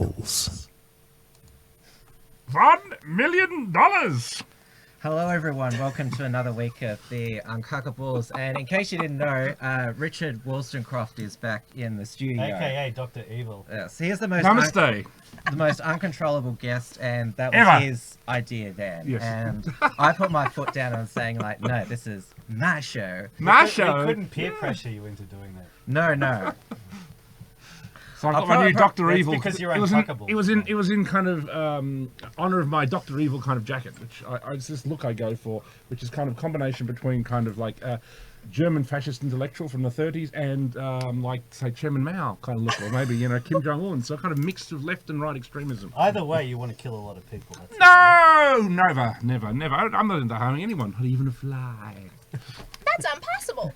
Uncuckables. $1 million! Hello everyone, welcome to another week of the Uncuckables, and in case you didn't know, Richard Wolstencroft is back in the studio. AKA Dr. Evil. Yes, he is the most Namaste. the most uncontrollable guest, and that was Ever. his idea then. Yes. And I put my foot down and saying like, no, this is my show. My We show. couldn't peer pressure you into doing that. No. So I got my new Dr. That's Evil. because you're it was unfuckable. it was in kind of honor of my Dr. Evil kind of jacket, which it's this look I go for, which is kind of combination between kind of like German fascist intellectual from the 30s and like say Chairman Mao kind of look, or maybe Kim Jong-un. So kind of mixed of left and right extremism. Either way, you want to kill a lot of people. That's No, never. I'm not into harming anyone, not even a fly. That's impossible.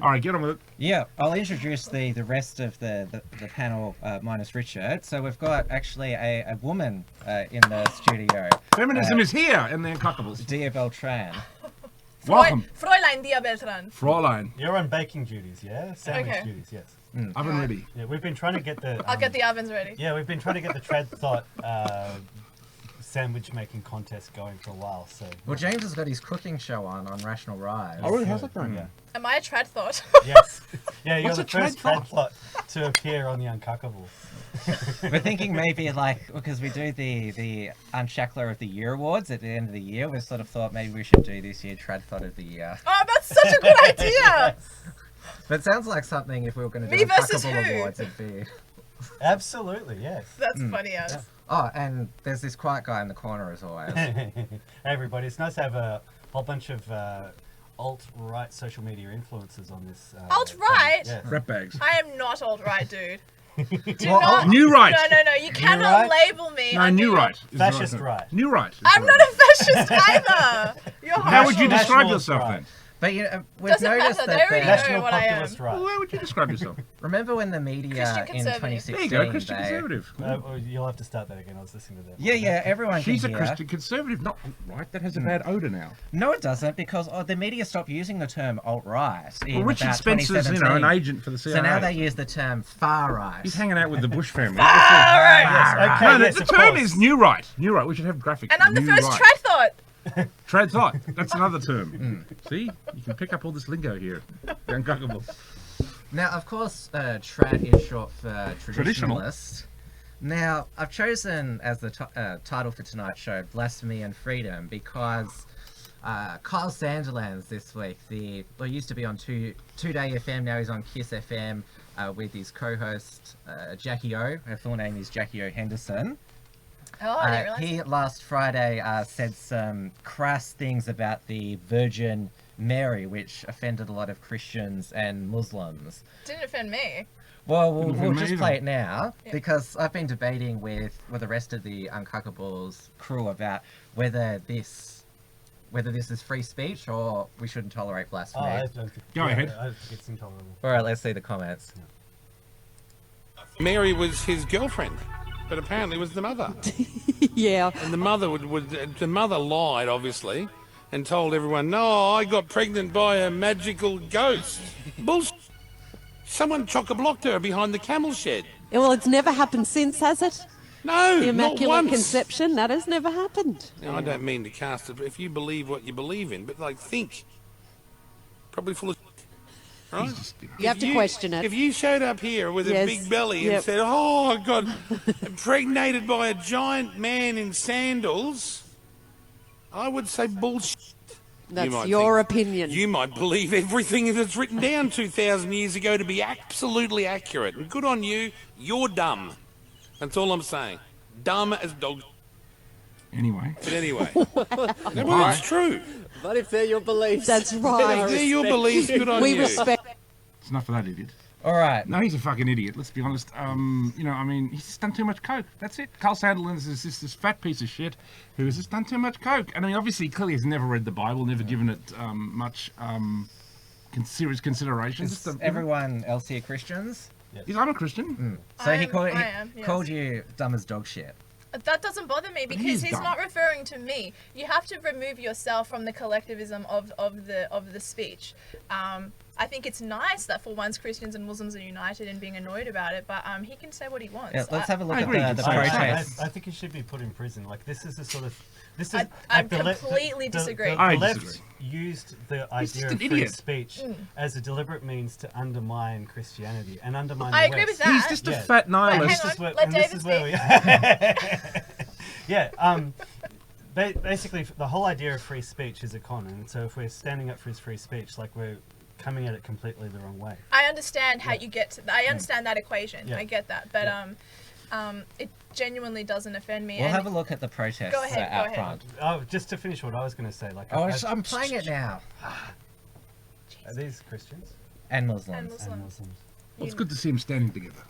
All right, get on with it. Yeah, I'll introduce the rest of the panel minus Richard. So we've got actually a woman in the studio. Feminism is here in the Uncuckables. Dia Beltran. Welcome, Fräulein Dia Beltran. Fräulein. You're on baking duties, yeah? Sandwich Okay. duties, yes. Oven ready. Yeah, we've been trying to get the... I'll get the ovens ready. Yeah, we've been trying to get the Trad Thought sandwich making contest going for a while, so... Well, James has got his cooking show on Rational Rise. Oh, really? How's that going? Yeah. Am I a trad thought? Yes. Yeah, you're What's the a Trad first Trad Thought to appear on the Uncuckables. We're thinking maybe like, because we do the Unshackler of the Year awards at the end of the year, we sort of thought maybe we should do this year Trad Thought of the Year. Oh, that's such a good idea. But it sounds like something if we were going to Me do versus Uncuckable who? awards, it'd be... Absolutely, yes. That's funny as. Oh, and there's this quiet guy in the corner as always. Hey everybody, it's nice to have a whole bunch of alt-right social media influencers on this. Alt-right? Yeah. Rat bags. I am not alt-right, dude. Do Well, not. New right. No. You cannot right? label me. No, under new your- right. is the Fascist term. right. New right. is I'm the not right. a fascist either. You're How would you harsh. describe Nationalist yourself right. then? But you know, we've Doesn't noticed matter, they that already the... know National what I am. populist Well, right. how would you describe yourself? Remember when the media Christian in conservative. 2016... There you go, Christian they- conservative. Oh, you'll have to start that again. I was listening to that. Yeah, everyone She's a can hear. Christian conservative, not right. That has a bad odour now. No, it doesn't, because the media stopped using the term alt-right in Well, Richard about Spencer's, 2017. an agent for the CIA. So now they use the term far-right. He's hanging out with the Bush family. Alright. Yes, okay, No, yes, the of term course. is new right. New right. We should have graphics. And I'm the New first right. trad thought. Trad thought. That's another term. See? You can pick up all this lingo here. The Uncuckables. Now, of course, trad is short for Traditional. traditionalist. Now, I've chosen as the title for tonight's show, Blasphemy and Freedom, because Kyle Sandilands this week, used to be on Today FM, now he's on Kiss FM with his co-host Jackie O. Her full name is Jackie O. Henderson. Oh, I didn't realize. He last Friday said some crass things about the Virgin Mary, which offended a lot of Christians and Muslims. Didn't offend me. Well, we'll Didn't offend just me play either. it now, Yeah. because I've been debating with the rest of the Uncuckables crew about whether this is free speech or we shouldn't tolerate Oh, blasphemy. I don't think, Go ahead. I think it's intolerable. All right, let's see the comments. Mary was his girlfriend, but apparently was the mother. Yeah. And the mother the mother lied, obviously, and told everyone, "No, I got pregnant by a magical ghost." Bullshit. Someone chock-a-blocked her behind the camel shed. Well, it's never happened since, has it? No, The not Immaculate once. Conception, that has never happened. Now, I don't mean to cast it, but if you believe what you believe in, but like think, probably full of. Right? You have to question it. If you showed up here with a Yes, big belly yep. and said, "Oh, I got impregnated by a giant man in sandals," I would say bullshit. That's might your think- opinion. You might believe everything that's written down 2,000 years ago to be absolutely accurate. And good on you. You're dumb. That's all I'm saying. Dumb as dog. Anyway. But anyway. No, well, it's true. But if they're your beliefs, That's If right. they're your beliefs, good on We you. respect. It's enough of that idiot. All right. No, he's a fucking idiot, let's be honest. He's just done too much coke. That's it. Carl Sandilands is just this fat piece of shit who has just done too much coke. And I mean, obviously, clearly has never read the Bible, never given it much serious consideration. Is Just a- everyone else here Christians? I'm a Christian. So I he am, yes. called you dumb as dog shit. That doesn't bother me But because he's he's dumb. not referring to me. You have to remove yourself from the collectivism of the speech. I think it's nice that for once Christians and Muslims are united in being annoyed about it, but he can say what he wants. Yeah, let's have a look I agree. at the I- protests. I think he should be put in prison. Like, this is the sort of... This is I like the completely disagree. The I left disagree. used the He's idea just of an free idiot. speech Mm. as a deliberate means to undermine Christianity and undermine I the agree West. with that. He's just a Yeah. fat Hang nihilist. on. This is where, let and this David is where we, yeah. Basically, the whole idea of free speech is a con, and so if we're standing up for his free speech, like, we're coming at it completely the wrong way. I understand how you get to. I understand that equation. Yeah. I get that, but it genuinely doesn't offend me. We'll and have a look at the protests Go ahead, out go ahead. front. Oh, just to finish what I was going to say, like, Oh, I'm playing it now. are these Christians And Muslims. And Muslims. and Muslims? Well, it's good to see them standing together.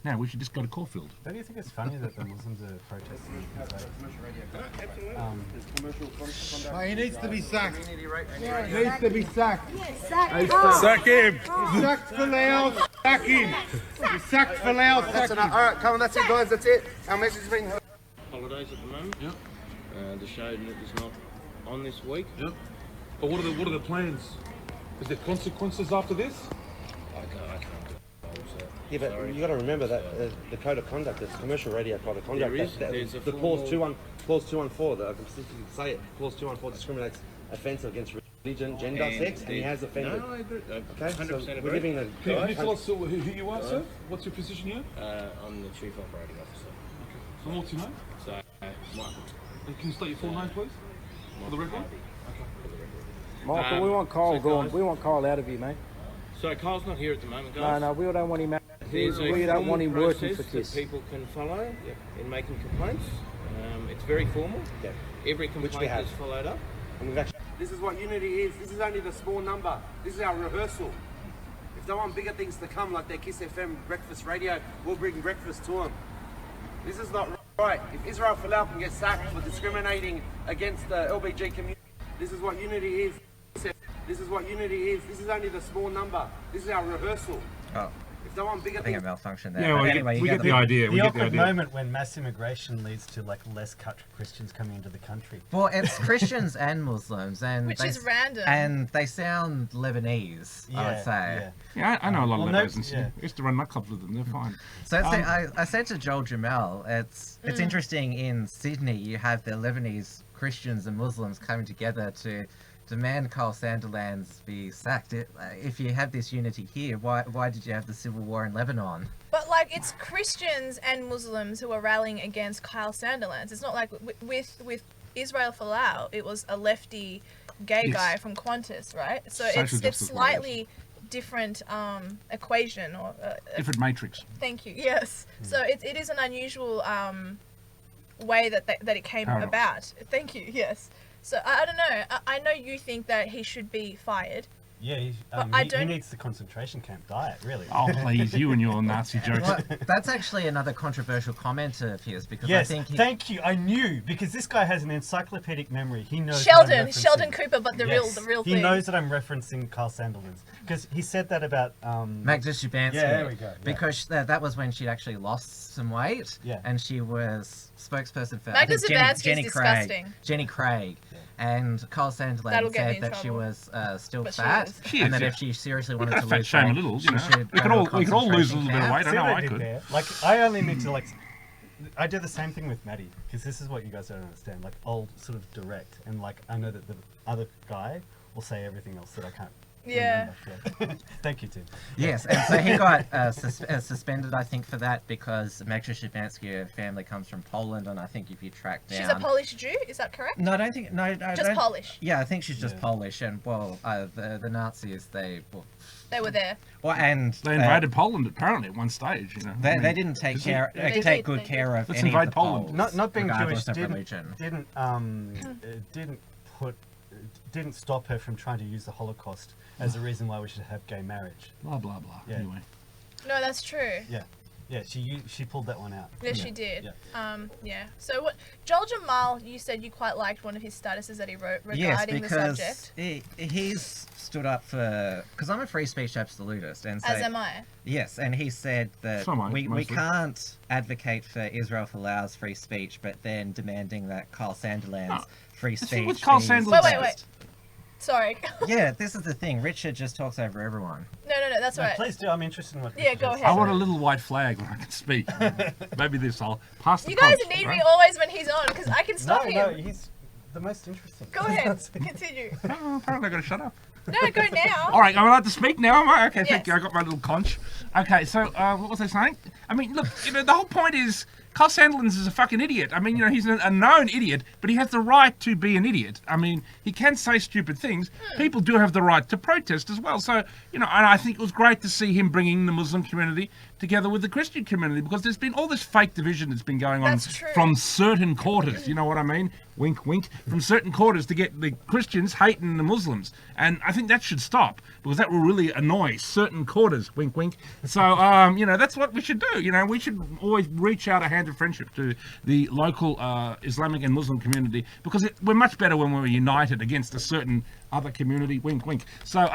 Now we should just go to Caulfield. Don't you think it's funny that the Muslims are protesting? He needs to be sacked. He needs to be sacked. Sack him! Sacked for Laos. Sack him. He's sacked for Laos. That's enough. All right, come on. That's it, guys. That's it. Our message has been heard. Holidays at the moment. Yep. The show is not on this week. Yep. But what are the plans? Is there consequences after this? I can't do Yeah, but you got to remember that the code of conduct, there's commercial radio code of conduct. There is. There's a the clause 214, that I can specifically say it. Clause 214 discriminates offence against religion, gender, sex, and he has offended. No, I agree. Okay, 100% so agree. we're living Can you tell us who you are, sir? What's your position here? I'm the chief operating officer. And what's your name? So, Michael. And can you state your full name, please? For the record? Michael, we want Kyle gone. We want Kyle out of here, mate. So Kyle's not here at the moment, guys. No, we don't want him out. There's a We don't want him formal working for process KISS. that people can follow in making complaints. It's very formal. Yeah. Every we complaint have. is followed up. And we've actually, This is what unity is. This is only the small number. This is our rehearsal. If they want bigger things to come, like their Kiss FM breakfast radio, we'll bring breakfast to them. This is not right. If Israel Folau can get sacked for discriminating against the LBG community, this is what unity is. This is what unity is. This is only the small number. This is our rehearsal. Oh, If they want bigger I think things, it malfunctioned there. Yeah, But well, anyway, we you get got the idea. We The get the awkward idea. moment when mass immigration leads to, like, less Christians coming into the country. Well, it's Christians and Muslims, and Which they, is random. And they sound Lebanese, I would say. Yeah, I know a lot Well, of no- those in Sydney. yeah. I used to run nightclubs with them. They're fine. So I said to Joel Jamel, it's interesting in Sydney you have the Lebanese Christians and Muslims coming together to demand Kyle Sandilands be sacked. If you have this unity here, why did you have the civil war in Lebanon? But like, it's Christians and Muslims who are rallying against Kyle Sandilands. It's not like with Israel Folau, it was a lefty gay Yes. guy from Qantas, right? So Social it's justice slightly different equation or Different matrix. thank you. Yes. So it is an unusual way that it came Paradox. about. Thank you. Yes. So I don't know. I know you think that he should be fired. Yeah, I he don't- needs the concentration camp diet, really. Oh, please, you and your Nazi jokes. Well, that's actually another controversial comment of his because Yes, I think thank you. I knew, because this guy has an encyclopedic memory. He knows what I'm referencing. Sheldon Cooper, but the Yes, real he thing. knows that I'm referencing Carl Sandilands because he said that about Magda Szubanski. Yeah, there we go, yeah. Because that was when she'd actually lost some weight. Yeah. And she was spokesperson for Magda I think Szubanski's Jenny disgusting. Craig. Jenny Craig. And Carl That'll Sandilands get me said in that she trouble. was still But she fat, is. She and is, that yeah. if she seriously We wanted could to fat lose shame a weight, little, she you know. should We could go all to a lose a little concentration bit of camp. weight. I See know what I did could. there? Like, I only need to, like, I do the same thing with Maddie because this is what you guys don't understand. Like, I'll sort of direct, and like I know that the other guy will say everything else that I can't. Yeah. remember. Yeah. Thank you, Tim. Yes, and so he got suspended, I think, for that because Magda Szubanski, her family comes from Poland, and I think if you track down... She's a Polish Jew. Is that correct? No, I don't think... No, I Just don't, Polish. Yeah, I think she's just Yeah. Polish, and, well, the Nazis, They were there. Well, and... They invaded Poland apparently at one stage. You know. I They mean, didn't take is it- care, They take did, good they care of Let's any invade of the Poland. Poles, Not being regardless Jewish of religion. didn't stop her from trying to use the Holocaust as a reason why we should have gay marriage. Blah blah blah. Yeah. Anyway, No, that's true. Yeah, she pulled that one out. Yes, she did. Yeah. So what? Joel Jamal, you said you quite liked one of his statuses that he wrote Yes, regarding the because subject. he's stood up for... Because I'm a free speech absolutist, and so... As am I. Yes, and he said that So am I, we mostly. can't advocate for Israel Folau's free speech, but then demanding that Carl Sandilands' free see, speech with Carl be Sandilands- Wait. suppressed. Sorry. Yeah, this is the thing. Richard just talks over everyone. No, that's No, right. please do. I'm interested in what. Yeah, Richard go has to ahead. I want a say. little white flag when I can speak. Maybe this, I'll pass the You guys conch, need right? me always when he's on, because I can stop No, him. he's the most interesting. Go ahead. Continue. Oh, apparently I've got to shut up. No, go now. All right, I'm allowed to speak now, am I? Okay, Yes. thank you. I got my little conch. Okay, so what was I saying? I mean, look, the whole point is Carl Sandilands is a fucking idiot. I mean, he's a known idiot, but he has the right to be an idiot. I mean, he can say stupid things. People do have the right to protest as well. So, and I think it was great to see him bringing the Muslim community together with the Christian community, because there's been all this fake division that's been going on That's true. from certain quarters. You know what I mean? Wink, wink. From certain quarters to get the Christians hating the Muslims. And I think that should stop, because that will really annoy certain quarters. Wink, wink. So, that's what we should do. We should always reach out a hand of friendship to the local Islamic and Muslim community, because we're much better when we're united against a certain other community. Wink, wink. So,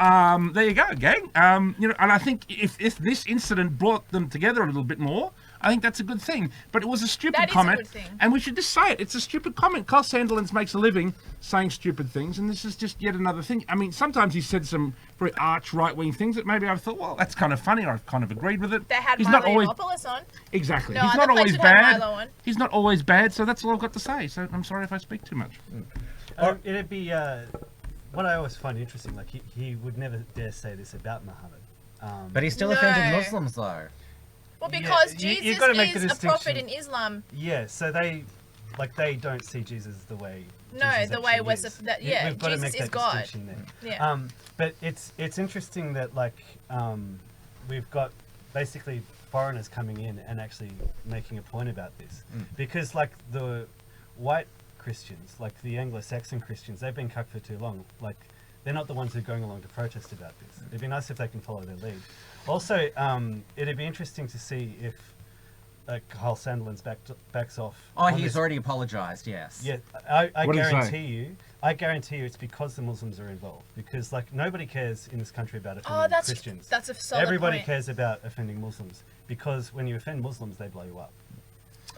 there you go, gang. And I think if this incident brought them together a little bit more, I think that's a good thing. But it was a stupid That is a comment, good thing. and we should just say it. It's a stupid comment. Carl Sandilands makes a living saying stupid things, and this is just yet another thing. I mean, sometimes he said some very arch right-wing things that maybe I've thought, well, that's kind of funny, or I've kind of agreed with it. They had He's Milo not always Yiannopoulos on. exactly. No, He's other not always place would have bad. Milo on. He's not always bad. So that's all I've got to say. So I'm sorry if I speak too much. It'd be what I always find interesting. Like he would never dare say this about Muhammad. But he still No. offended Muslims, though. Well, because you Jesus gotta make the is a prophet distinction. in Islam. Yeah, so they don't see Jesus the way. No, Jesus the way actually we're is. We've got to Jesus make is that God. distinction there. Yeah. But it's interesting that we've got basically foreigners coming in and actually making a point about this, because like the white Christians, like the Anglo-Saxon Christians, they've been cucked for too long. Like they're not the ones who are going along to protest about this. It'd be nice if they can follow their lead. Also, it'd be interesting to see if Carl Sandilands backs off. Oh, on he's this. already apologized, yes. Yeah, I What did he guarantee you it's because the Muslims are involved. Because like nobody cares in this country about offending Oh, that's Christians. that's a solid Everybody point. cares about offending Muslims, because when you offend Muslims, they blow you up.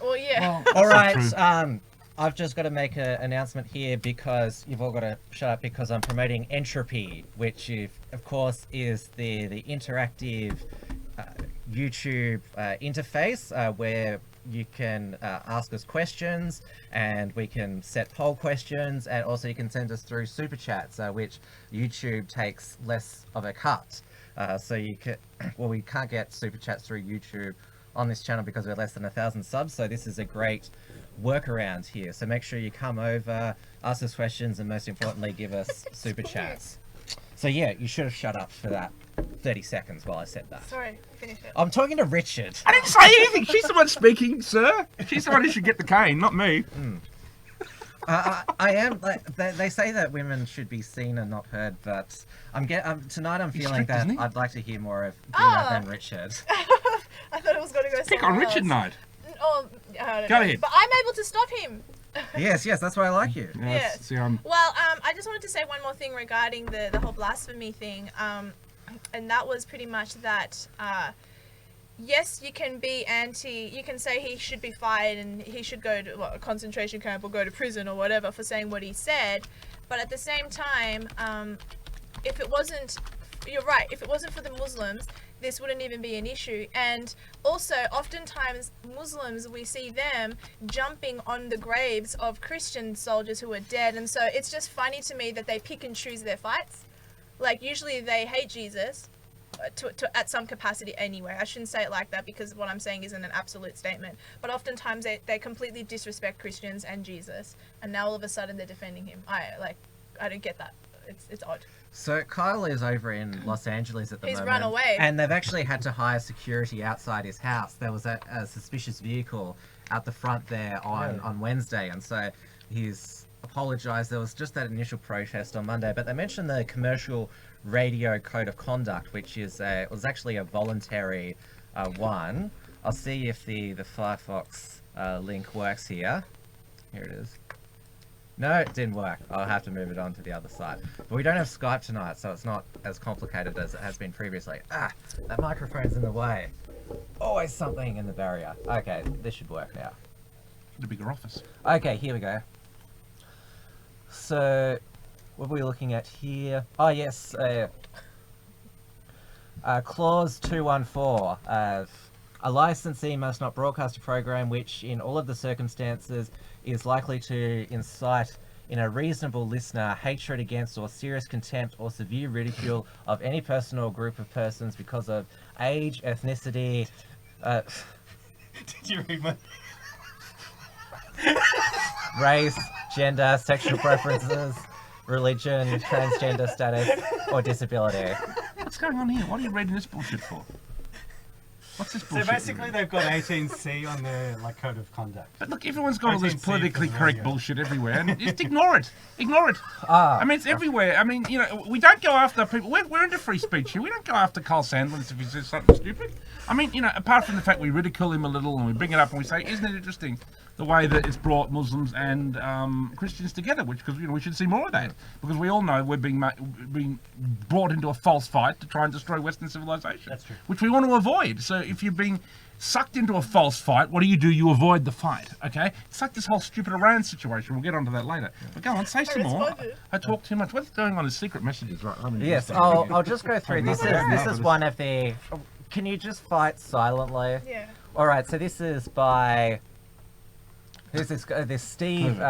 Well, yeah. All right, I've just got to make an announcement here, because you've all got to shut up, because I'm promoting Entropy, which of course is the interactive YouTube interface where you can ask us questions, and we can set poll questions, and also you can send us through super chats, which YouTube takes less of a cut. So you can, we can't get super chats through YouTube on this channel because we're less than 1,000 subs. So this is a great workaround here. So make sure you come over, ask us questions, and most importantly, give us super chats. So yeah, you should have shut up for that 30 seconds while I said that. Sorry, finish it. I'm talking to Richard. I didn't say anything. She's the one speaking, sir. She's the one who should get the cane, not me. I am. Like, they say that women should be seen and not heard, but tonight I'm feeling strict, that isn't he? I'd like to hear more of Dia than Richard. I thought it was going to go Pick somewhere on Richard else. night. Oh, I don't Go know. ahead. But I'm able to stop him. Yes, that's why I like you. Yes. See, Well, I just wanted to say one more thing regarding the whole blasphemy thing, and that was pretty much that. Yes, you can be you can say he should be fired and he should go to a concentration camp or go to prison or whatever for saying what he said, but at the same time, if it wasn't, you're right, if it wasn't for the Muslims, this wouldn't even be an issue. And also, oftentimes, Muslims, we see them jumping on the graves of Christian soldiers who are dead, and so it's just funny to me that they pick and choose their fights. Like, usually they hate Jesus, to at some capacity anyway. I shouldn't say it like that, because what I'm saying isn't an absolute statement, but oftentimes they completely disrespect Christians and Jesus, and now all of a sudden they're defending him. I don't get that. It's odd. So Kyle is over in Los Angeles at the moment. He's run away. And they've actually had to hire security outside his house. There was a suspicious vehicle out the front there on Wednesday, and so he's apologized. There was just that initial protest on Monday, but they mentioned the commercial radio code of conduct, which is was actually a voluntary one. I'll see if the Firefox link works here. Here it is. No, it didn't work. I'll have to move it on to the other side. But we don't have Skype tonight, so it's not as complicated as it has been previously. Ah, that microphone's in the way. Always something in the barrier. Okay, this should work now. The bigger office. Okay, here we go. So, What are we looking at here? Oh, yes. Clause 214. A licensee must not broadcast a program which, in all of the circumstances, is likely to incite in a reasonable listener hatred against or serious contempt or severe ridicule of any person or group of persons because of age, ethnicity. Did you read my... race, gender, sexual preferences, religion, transgender status, or disability. What's going on here? What are you reading this bullshit for? What's this bullshit? So basically they've got 18C on their code of conduct. But look, everyone's got all this 18C politically for the correct radio. bullshit everywhere, and just ignore it. Ignore it. Ah. I mean, it's everywhere. I mean, we don't go after people. We're into free speech here. We don't go after Carl Sandlins if he says something stupid. I mean, apart from the fact we ridicule him a little and we bring it up and we say, isn't it interesting the way that it's brought Muslims and Christians together? Because we should see more of that, because we all know we're being brought into a false fight to try and destroy Western civilization. That's true. Which we want to avoid. So if you're being sucked into a false fight, what do? You avoid the fight, okay? It's like this whole stupid Iran situation. We'll get onto that later. But go on, say some more. I talk too much. What's going on in secret messages, right? Yes, I'll just go through. This is one of the... Can you just fight silently? Yeah. All right, so this is by... Who's this guy? This Steve...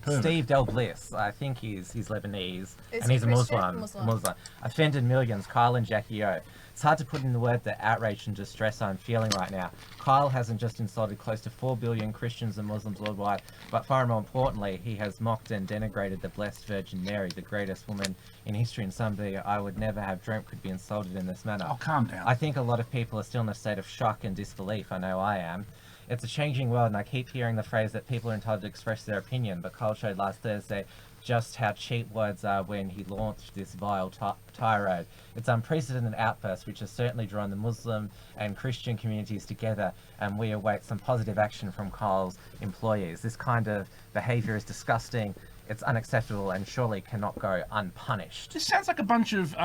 Steve Del Bliss. I think he's Lebanese. Is and he he's a Christian? Muslim. Offended millions. Kyle and Jackie O. It's hard to put in the word the outrage and distress I'm feeling right now. Kyle hasn't just insulted close to 4 billion Christians and Muslims worldwide, but far more importantly, he has mocked and denigrated the Blessed Virgin Mary, the greatest woman in history, and somebody I would never have dreamt could be insulted in this manner. Oh, calm down. I think a lot of people are still in a state of shock and disbelief. I know I am. It's a changing world, and I keep hearing the phrase that people are entitled to express their opinion, but Kyle showed last Thursday just how cheap words are when he launched this vile tirade. It's unprecedented outburst which has certainly drawn the Muslim and Christian communities together, and we await some positive action from Kyle's employees. This kind of behaviour is disgusting, it's unacceptable, and surely cannot go unpunished. This sounds like a bunch of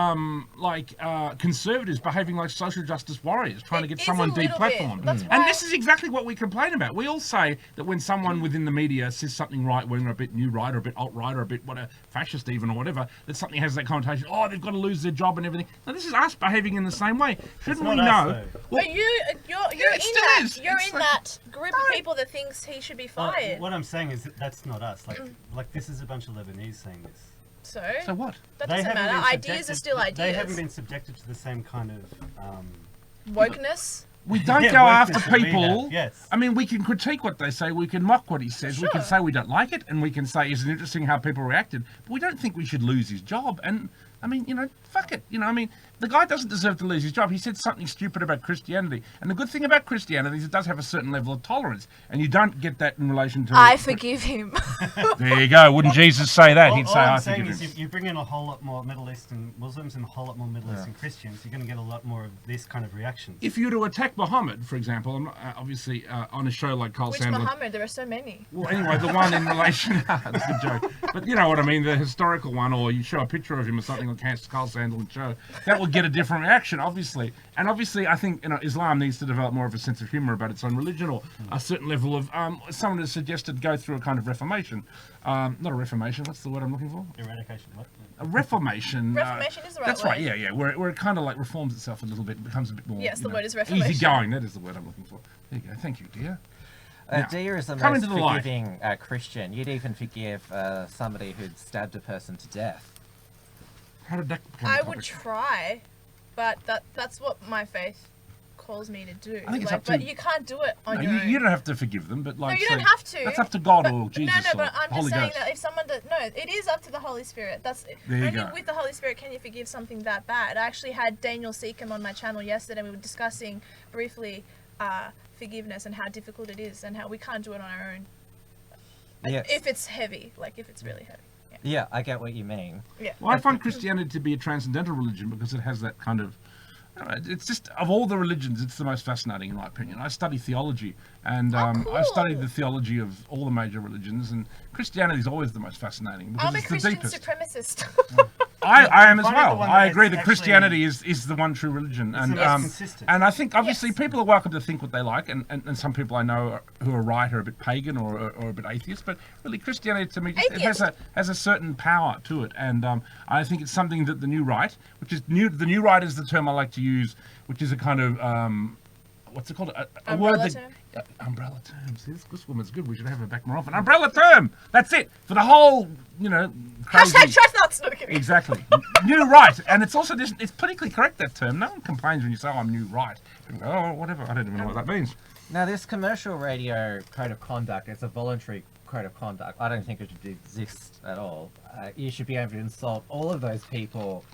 conservatives behaving like social justice warriors, trying to get someone deplatformed. And this is exactly what we complain about. We all say that when someone within the media says something right-wing or a bit new right or a bit alt-right or a bit fascist even or whatever, that something has that connotation, oh, they've got to lose their job and everything. Now, this is us behaving in the same way. Shouldn't we know? Well, but you're in that group of people that thinks he should be fired. What I'm saying is that's not us. Like this is a bunch of Lebanese saying this. So what? That doesn't matter. Ideas are still ideas. They haven't been subjected to the same kind of wokeness. We don't go after people. Yes. I mean, we can critique what they say. We can mock what he says. Sure. We can say we don't like it, and we can say it's interesting how people reacted. But we don't think we should lose his job. And I mean, fuck it. I mean, the guy doesn't deserve to lose his job. He said something stupid about Christianity. And the good thing about Christianity is it does have a certain level of tolerance. And you don't get that in relation to... I forgive him. There you go. Wouldn't Jesus say that? He'd say, I forgive him. Is you bring in a whole lot more Middle Eastern Muslims and a whole lot more Middle Eastern Christians, you're going to get a lot more of this kind of reaction. If you were to attack Muhammad, for example, I'm not, obviously on a show like Carl Sandlin... Which Muhammad? There are so many. Well, anyway, the one in relation... That's a good joke. But you know what I mean, the historical one, or you show a picture of him or something on Carl Sandlin show, that will get a different reaction, obviously. And obviously, I think Islam needs to develop more of a sense of humour about its own religion, or a certain level of... someone has suggested go through a kind of reformation. Not a reformation, what's the word I'm looking for? Eradication, what? A reformation. Reformation is the right That's word. right, yeah. Where it kind of like reforms itself a little bit, becomes a bit more... Yes, the word is reformation. Easygoing, that is the word I'm looking for. There you go, thank you, dear. Dia is the most forgiving Christian. You'd even forgive somebody who'd stabbed a person to death. How did that become I would try, but that's what my faith calls me to do. I think it's up to, but you can't do it on your own. You don't have to forgive them, but like... No, you don't have to. That's up to God or Jesus No, but I'm Holy just saying Ghost. that if someone does... No, it is up to the Holy Spirit. That's only with the Holy Spirit can you forgive something that bad. I actually had Daniel Seacom on my channel yesterday. We were discussing briefly forgiveness and how difficult it is and how we can't do it on our own. Yes. If it's heavy, like if it's really heavy. Yeah, I get what you mean. Yeah. Well, I find Christianity to be a transcendental religion because it has that kind of... it's just, of all the religions, it's the most fascinating in my opinion. I study theology, and cool. I've studied the theology of all the major religions, and Christianity is always the most fascinating because I'm a it's the Christian deepest. supremacist. I am as Find the well. one I that agree it's that actually- Christianity is the one true religion, It's and the most consistent. and I think obviously people are welcome to think what they like, and some people I know who are right are a bit pagan or a bit atheist, but really Christianity to me just, it has a certain power to it, and I think it's something that the new right, which is new, the new right is the term I like to use, which is a kind of what's it called? A word that term? Umbrella term. See, this woman's good. We should have her back more often. Umbrella term. That's it for the whole, crazy. Hashtag chestnuts. No, kidding. Exactly. New right, and it's also it's politically correct, that term. No one complains when you say, "Oh, I'm new right." People go, oh, whatever. I don't even know what that means. Now, this commercial radio code of conduct, it's a voluntary code of conduct. I don't think it should exist at all. You should be able to insult all of those people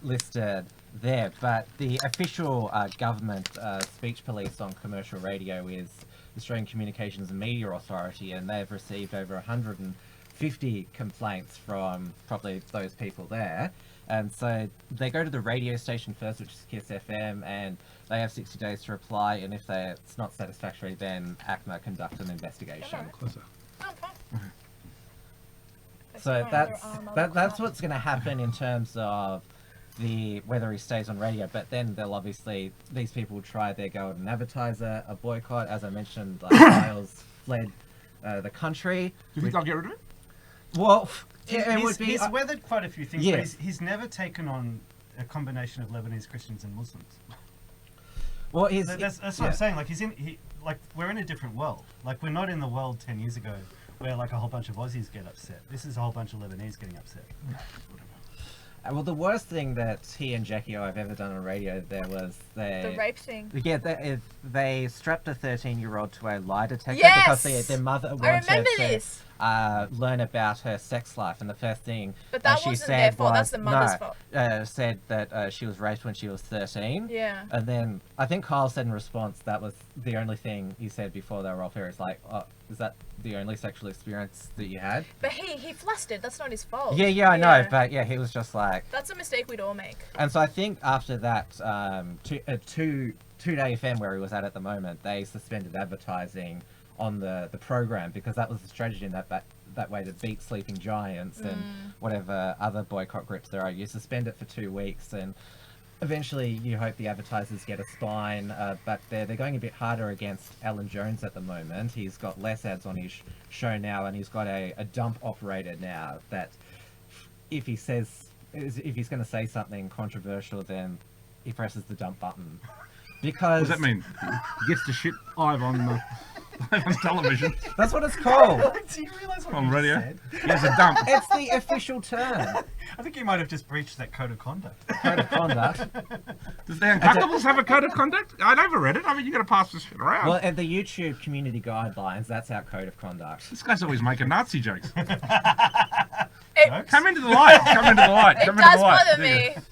listed there, but the official government speech police on commercial radio is the Australian Communications and Media Authority, and they've received over 150 complaints from probably those people there. And so they go to the radio station first, which is Kiss FM, and they have 60 days to reply, and if it's not satisfactory, then ACMA conduct an investigation. Closer. Oh, fine. So that's what's going to happen in terms of whether he stays on radio, but then they'll obviously, these people will try their go at an advertiser, a boycott. As I mentioned, like Miles fled the country. Do you think they'll get rid of it? Well, He's weathered quite a few things, Yes. but he's never taken on a combination of Lebanese Christians and Muslims. Well, that's what I'm saying. Like we're in a different world. Like we're not in the world 10 years ago where like a whole bunch of Aussies get upset. This is a whole bunch of Lebanese getting upset. Well, the worst thing that he and Jackie O have ever done on radio there was The rape thing. Yeah, they strapped a 13-year-old to a lie detector Yes! because their mother I wanted remember to this. learn about her sex life, and the first thing But that she wasn't said their fault, was, that's the mother's fault. said that she was raped when she was 13. Yeah. And then I think Kyle said in response that was the only thing he said before they were off air. It's like, oh, is that the only sexual experience that you had? But he flustered. That's not his fault. Yeah, I know, but yeah, he was just like... That's a mistake we'd all make. And so I think after that, two-day FM where he was at the moment, they suspended advertising on the program because that was the strategy in that way to beat Sleeping Giants and whatever other boycott groups there are. You suspend it for 2 weeks, and eventually you hope the advertisers get a spine. But they're going a bit harder against Alan Jones at the moment. He's got less ads on his show now, and he's got a dump operator now that if he's going to say something controversial, then he presses the dump button. Because What does that mean? He gets to shit live on television. That's what it's called. Do you realise what On you radio. said? He has a dump. It's the official term. I think you might have just breached that code of conduct. Code of conduct. Does the Uncuckables have a code of conduct? I never read it. I mean, you got to pass this shit around. Well, at the YouTube community guidelines, that's our code of conduct. This guy's always making Nazi jokes. It, Come into the light. Come into the light. it Come into does the light. bother There you me.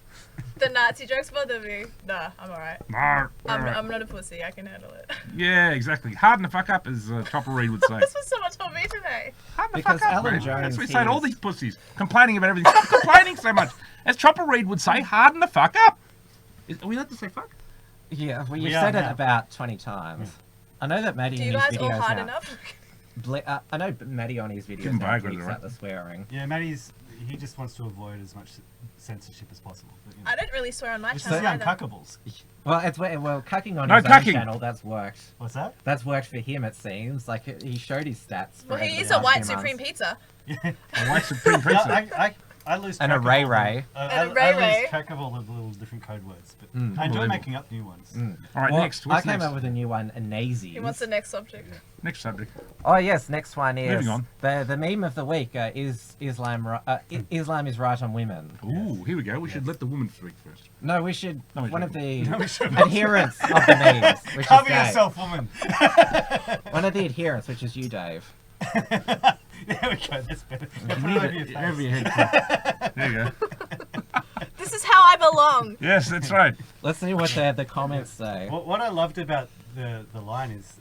The Nazi jokes bother me. Nah, I'm alright. go. Alright. I'm not a pussy. I can handle it. Yeah, exactly. Harden the fuck up, as Chopper Reed would say. This was so much on me today. Harden the Because fuck up, Alan mate. Jones, That's what we he say to all is- these pussies. Complaining about everything. Stop complaining so much. As Chopper Reed would say, harden the fuck up. Are we allowed to say fuck? Yeah, well, We you've are said it now. about 20 times. I know that Maddie Do in you his guys all videos hard now... enough? I know Maddie on his Give videos him now Viagra, keeps right? out the swearing. Yeah, he just wants to avoid as much censorship as possible. But, you know. I don't really swear on my This is channel the either. Uncuckables. Well, cucking on No his own cucking. channel, that's worked. What's that? That's worked for him, it seems. Like, he showed his stats. Well, for he over is the a white last few supreme months. pizza. A white supreme Yeah, pizza. I lose And track a of Ray all Ray. the- And a I Ray Ray. lose track of all the little different code words, but I enjoy Unbelievable. making up new ones. All right, Well, next. I What's came next? up with a new one, a nazi. He wants the next subject. Next subject. Oh yes, next one is Moving on. the meme of the week is Islam Islam is right on women. Ooh, here we go. We should let the woman speak first. No, we should No, we one of shouldn't. the No, we shouldn't. adherents of the memes, which is Cover Dave. yourself, woman. One of the adherents, which is you, Dave. There we go. That's better. You Put it need over it your face. over your head. There you go. This is how I belong. Yes, that's right. Let's see what the comments say. What I loved about the line is,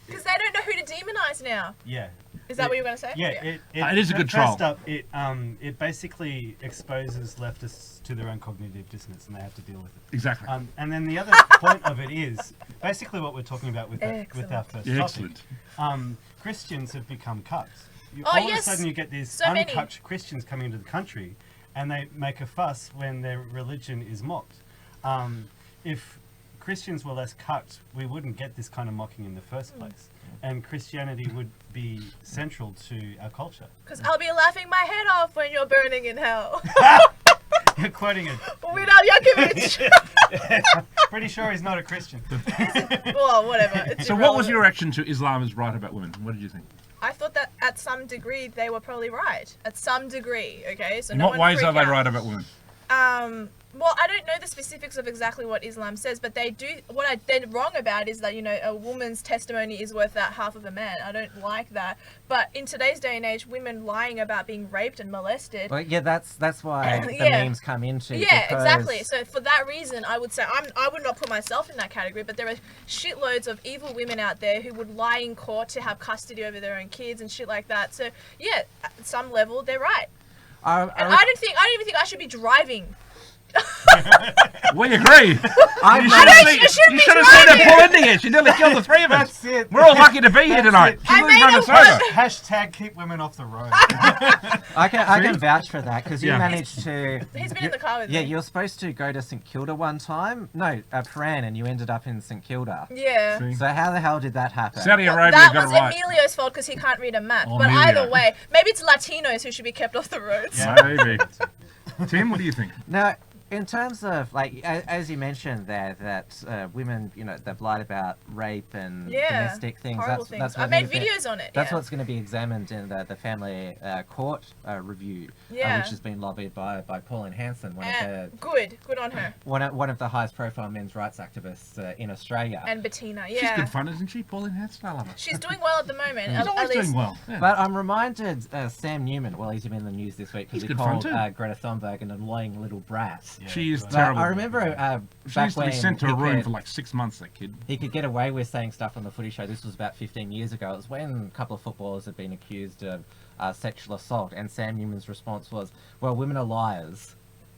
Because they don't know who to demonize now. yeah. Is that what you were going to say? Yeah, It is a good first troll. up, it basically exposes leftists to their own cognitive dissonance, and they have to deal with it. Exactly. And then the other point of it is basically what we're talking about with our first Yeah, topic. excellent. Christians have become cucks. Oh, All of a yes. sudden, you get these So many. uncucked Christians coming into the country, and they make a fuss when their religion is mocked. If Christians were less cut, we wouldn't get this kind of mocking in the first place. And Christianity would be central to our culture. Because I'll be laughing my head off when you're burning in hell. You're quoting it. Without Yakovich. Pretty sure he's not a Christian. Well, whatever. It's So what was your reaction to Islam is right about women? What did you think? I thought that at some degree they were probably right. At some degree, okay? So In no what one ways freak are they out. right about women? Well, I don't know the specifics of exactly what Islam says, but they do. What they're wrong about is that, you know, a woman's testimony is worth that half of a man. I don't like that. But in today's day and age, women lying about being raped and molested. Well, yeah, that's why the Yeah. memes come into. Yeah, because exactly. So for that reason, I would say I would not put myself in that category, but there are shitloads of evil women out there who would lie in court to have custody over their own kids and shit like that. So yeah, at some level, they're right. And I don't even think I should be driving. We agree. I You should have seen her pull into here. She nearly killed the three of us. That's it. We're all lucky to be here tonight. She wouldn't run us over. Hashtag keep women off the road. I can vouch for that because you Yeah. managed to. He's been in the car with Yeah, me. you were supposed to go to St Kilda one time. No, Fran, and you ended up in St Kilda. Yeah. See? So how the hell did that happen? Saudi Arabia That got was it right. Emilio's fault because he can't read a map. Oh, but Emilio. either way, maybe it's Latinos who should be kept off the roads. Maybe. Tim, what do you think? Now, in terms of, like, as you mentioned there, that women, you know, they've lied about rape and domestic things. Horrible That's things. what I made gonna be- videos on it. That's yeah. what's going to be examined in the family court review, Yeah. which has been lobbied by Pauline Hanson, Good on her. one of the highest profile men's rights activists in Australia. And Bettina, She's yeah. good fun, isn't she? Pauline Hanson, I love her. She's doing well at the moment. She's at always least. doing well. Yeah. But I'm reminded Sam Newman, well, he's been in the news this week because He's he good fun called too. Greta Thunberg an annoying little brat. She is But terrible. I remember She back used to be when sent to a he room could- for like 6 months, that kid. he could get away with saying stuff on the footy show. This was about 15 years ago. It was when a couple of footballers had been accused of sexual assault, and Sam Newman's response was, well, women are liars.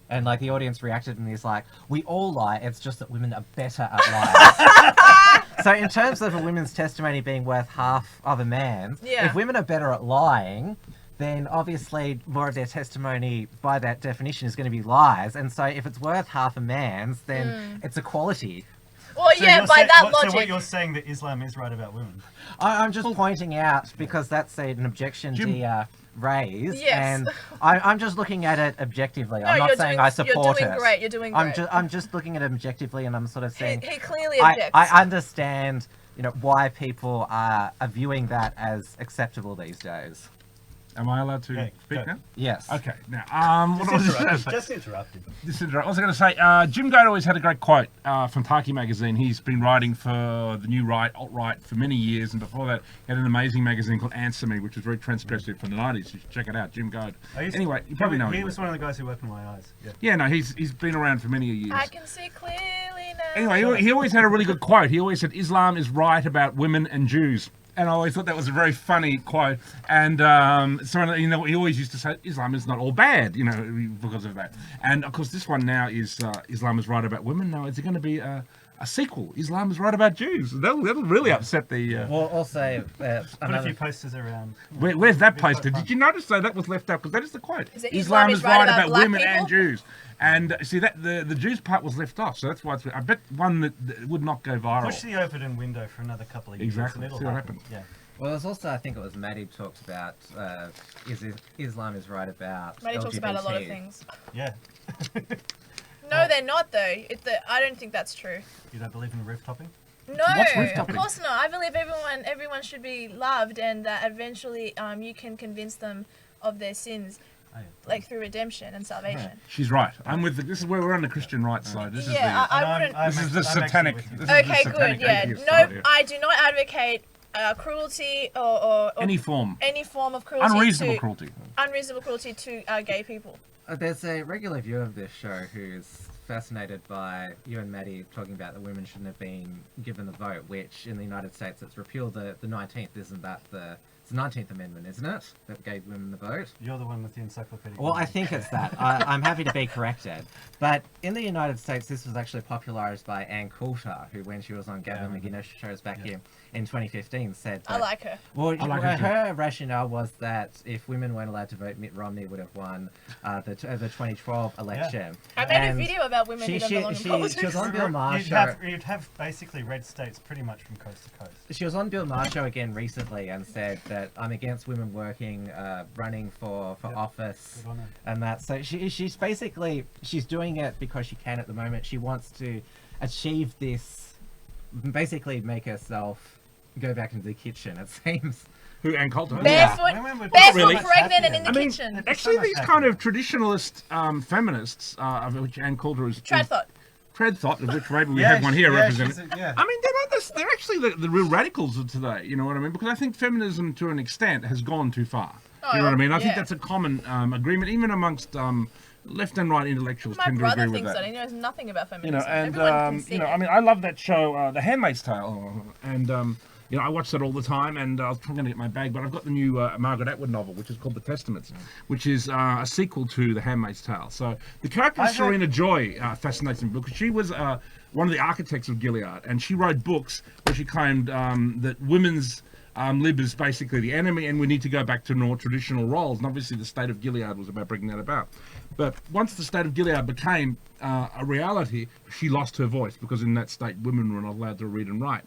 And like the audience reacted, and he's like, we all lie, it's just that women are better at lies. So in terms of a women's testimony being worth half of a man's, Yeah. if women are better at lying, then obviously more of their testimony by that definition is going to be lies. And so if it's worth half a man's, then it's equality. Well, So yeah, you're by saying- that So logic. what you're saying that Islam is right about women? I'm just pointing out because that's an objection Jim- Dia raised, Yes. and I'm just looking at it objectively. I'm No, not you're saying doing- I support you're doing it. great, you're doing great. I'm just looking at it objectively, and I'm sort of saying He clearly objects. I understand, you know, why people are viewing that as acceptable these days. Am I allowed to Yeah, speak go. now? Yes. Okay, now, what was I Just interrupted. I was going to say, Jim Goat always had a great quote from Taki magazine. He's been writing for the New Right, alt-right, for many years, and before that, he had an amazing magazine called Answer Me, which was very transgressive from the 90s. You should check it out, Jim Goat. Anyway, you probably know He him. was one of the guys who opened my eyes. Yeah. Yeah, no, he's been around for many years. I can see clearly now. Anyway, he always had a really good quote. He always said, Islam is right about women and Jews. And I always thought that was a very funny quote. And so, you know, he always used to say, Islam is not all bad, you know, because of that. And, of course, this one now is Islam is right about women. Now, is it going to be a sequel? Islam is right about Jews. That'll really upset the... Well, also, Put a another few posters around. where's that posted? Did you notice, though, that was left out? Because that is the quote. Is it Islam is right about black women people? and Jews. And, see, that the Jews part was left off. So that's why it's... I bet one that would not go viral. Push the open window for another couple of years. Exactly. And it'll See what happen. happens. Yeah. Well, there's also, I think it was Maddie talked about, Islam is right about Maddie talks about a lot of LGBT. things. Yeah. No, they're not though. I don't think that's true. You don't believe in roof topping? No, What's roof of topping? course not. I believe everyone should be loved, and that eventually you can convince them of their sins, Oh, yeah. like through redemption and salvation. She's right. I'm with this is where we're on the Christian right side. This Yeah, I wouldn't. is the I'm actually satanic. with you. This is the Okay, satanic good. Yeah, atheist no, side here. I do not advocate cruelty or Any form. any form of cruelty. Unreasonable to, cruelty. Unreasonable cruelty to gay people. There's a regular viewer of this show who's fascinated by you and Maddie talking about that women shouldn't have been given the vote, which in the United States it's repealed the 19th. Isn't that the the 19th Amendment, isn't it? That gave women the vote. You're the one with the encyclopedic. Well, I think it's that. I'm happy to be corrected. But in the United States, this was actually popularised by Ann Coulter, who, when she was on Gavin McInnes shows back in 2015, said that... I like her. Well, I like her rationale was that if women weren't allowed to vote, Mitt Romney would have won the 2012 election. I made a video about women who don't belong in politics. She was on Bill Maher's show. You'd have basically red states pretty much from coast to coast. She was on Bill Maher's show again recently and said that I'm against women working, running for office and that. So she's basically, she's doing it because she can at the moment. She wants to achieve this, basically make herself go back into the kitchen, it seems. Who, Ann Coulter? Barefoot, Really? pregnant and in the kitchen. Actually, these kind of traditionalist feminists, of which Ann Coulter is... Trad thought, of which maybe we have one here represented. Yeah. I mean, they're actually the real radicals of today, you know what I mean? Because I think feminism, to an extent, has gone too far. You know what I mean? I think that's a common agreement, even amongst left and right intellectuals My tend to brother agree with thinks that. that. He knows nothing about You feminism. know, and Everyone can see it. I mean, I love that show, The Handmaid's Tale, and you know, I watch that all the time, and I was trying to get my bag, but I've got the new Margaret Atwood novel, which is called The Testaments, which is a sequel to The Handmaid's Tale. So the character of Serena Joy fascinates me because she was one of the architects of Gilead, and she wrote books where she claimed that women's lib is basically the enemy, and we need to go back to more traditional roles. And obviously, the state of Gilead was about bringing that about. But once the state of Gilead became a reality, she lost her voice because in that state, women were not allowed to read and write.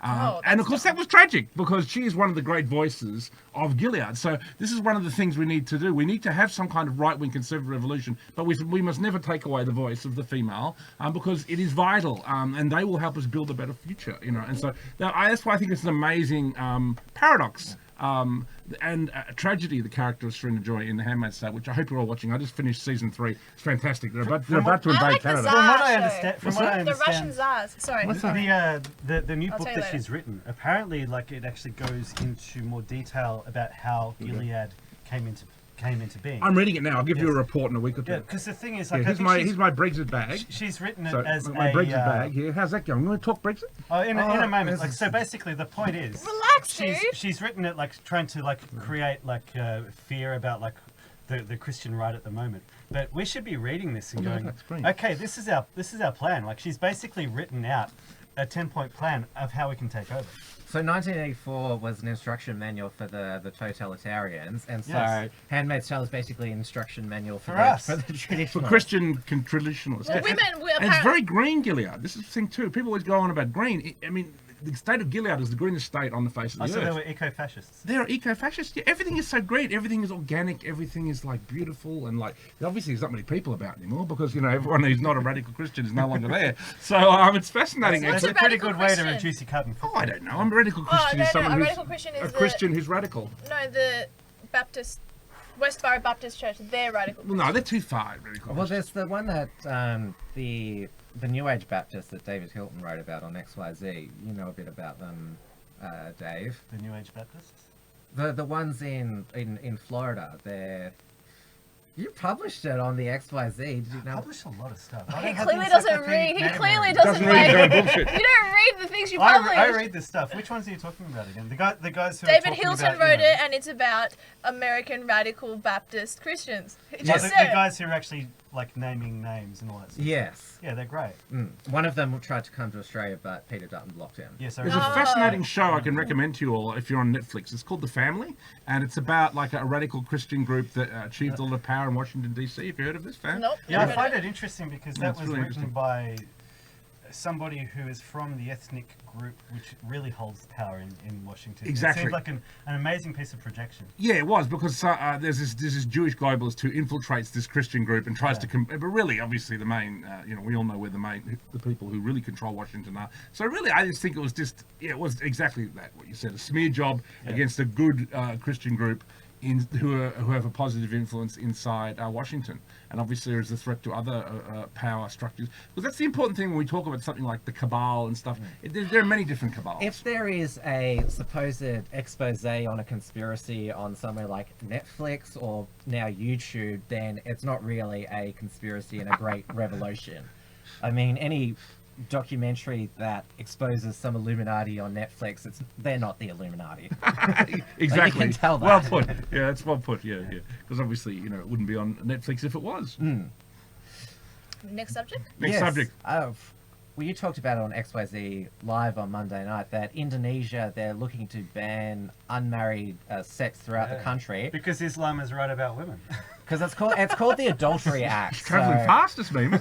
And of course that was tragic because she is one of the great voices of Gilead. So this is one of the things we need to do. We need to have some kind of right-wing conservative revolution, but we must never take away the voice of the female because it is vital, and they will help us build a better future. You know, and so that's why I think it's an amazing paradox. And a tragedy, the character of Serena Joy in The Handmaid's Tale, which I hope you're all watching. I just finished season 3. It's fantastic. They're about to invade Canada. From what I understand, the Russian Tsars. Sorry. The new book that she's written, apparently, like it actually goes into more detail about how Gilead came into being. I'm reading it now. I'll give you a report in a week or two. Yeah, because the thing is, like, here's my Brexit bag. She's written it so, as my Brexit bag here. How's that going? You want to talk Brexit? Oh, in a moment. Like, so basically, the point is, relax, dude. She's written it like trying to create fear about the Christian right at the moment. But we should be reading this and going, okay, this is our plan. Like, she's basically written out a 10-point plan of how we can take over. So 1984 was an instruction manual for the totalitarians, and so Yes. Handmaid's Tale is basically an instruction manual for us. the traditionalists. For Christian traditionalists. Well, women, and it's very green, Gilead. This is the thing too. People always go on about green. I mean, the state of Gilead is the greenest state on the face of the So earth. they were eco-fascists. They're eco-fascists. Yeah, everything is so green. Everything is organic. Everything is like beautiful and like. Obviously, there's not many people about anymore because you know everyone who's not a radical Christian is no longer there. So it's fascinating. That's a pretty good way to reduce your carbon footprint. Oh, I don't know. I'm a radical Christian. Is someone a who's radical Christian is a Christian who's radical. No, the Baptist, Westboro Baptist Church. They're radical. Well, no, they're too far. Radical. Well, there's the one that the New Age Baptists that David Hilton wrote about on XYZ. You know a bit about them, Dave. The New Age Baptists? The ones in Florida. You published it on the XYZ. Did you know? I publish a lot of stuff. He clearly doesn't read. He clearly doesn't read read. bullshit. You don't read the things you publish. I read this stuff. Which ones are you talking about again? The guys who David are talking Hilton about, wrote it, and it's about American radical Baptist Christians. It just the said. guys who are actually like naming names and all that stuff. Yes. Yeah, they're great. One of them tried to come to Australia, but Peter Dutton blocked him. Yes, There's a fascinating show I can recommend to you all if you're on Netflix. It's called The Family, and it's about like a radical Christian group that achieved a lot of power in Washington D.C. Have you heard of this, fam? Nope. Yeah, I find it interesting because that it's was really written by somebody who is from the ethnic group which really holds power in Washington. Exactly. It seemed like an amazing piece of projection. Yeah, it was because there's this Jewish globalist who infiltrates this Christian group and tries to, but really, obviously, the main, we all know where the people who really control Washington are. So really, I just think it was just, it was exactly that what you said, a smear job against a good Christian group who have a positive influence inside Washington. And obviously there is a threat to other power structures. Because that's the important thing when we talk about something like the cabal and stuff. There are many different cabals. If there is a supposed expose on a conspiracy on somewhere like Netflix or now YouTube, then it's not really a conspiracy and a great revelation. I mean, any documentary that exposes some Illuminati on Netflix, they're not the Illuminati. Exactly. You can tell that. Well put. Yeah, that's well put. Yeah. Because obviously, it wouldn't be on Netflix if it was. Next subject? Next subject. Well, you talked about it on XYZ Live on Monday night that Indonesia, they're looking to ban unmarried sex throughout the country. Because Islam is right about women. Because it's called the Adultery Act. It's travelling fast, this meme.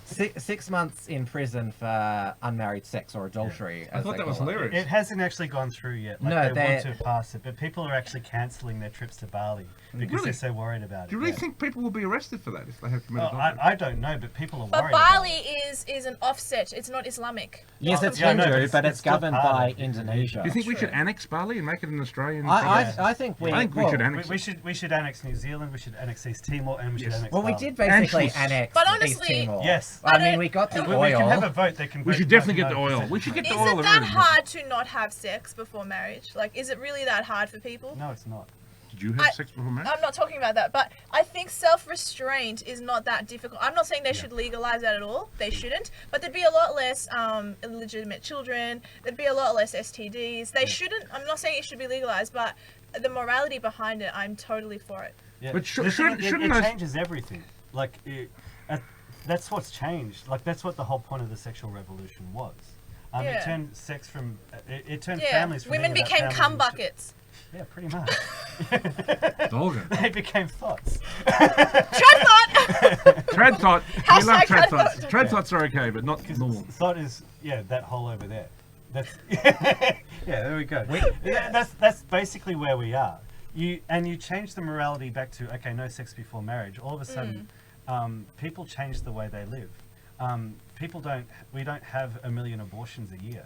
6 months in prison for unmarried sex or adultery. I thought that was hilarious. It hasn't actually gone through yet. Like, they want to pass it, but people are actually cancelling their trips to Bali because they're so worried about it. Do you really think people will be arrested for that if they have committed adultery? I don't know, but people are But worried. Bali is an offset. It's not Islamic. Yes, it's Hindu, but it's governed by Indonesia. Do you think we should annex Bali and make it an Australian? I think we should annex it. We should annex New Zealand. We should annex East Timor, and we should annex. Well, we did basically annex But East honestly, Timor. Yes. I mean, we got the oil. We can have a vote. They can. We should definitely get the oil. We should get the oil. Is it that hard to not have sex before marriage? Like, is it really that hard for people? No, it's not. Did you have sex before marriage? I'm not talking about that, but I think self-restraint is not that difficult. I'm not saying they should legalize that at all. They shouldn't. But there'd be a lot less illegitimate children. There'd be a lot less STDs. They shouldn't. I'm not saying it should be legalized, but the morality behind it, I'm totally for it. Yeah. But it changes everything. Like, that's what's changed. Like, that's what the whole point of the sexual revolution was. It turned sex from... It turned families from... Women became cum buckets. Yeah, pretty much. Dolga. They became thoughts. Trad thought! Trad thought. We love trad thoughts. Trad thoughts are okay, but not normal. Thought is, that hole over there. That's... there we go. That's basically where we are. You change the morality back to, okay, no sex before marriage. All of a sudden, people change the way they live. We don't have 1 million abortions a year.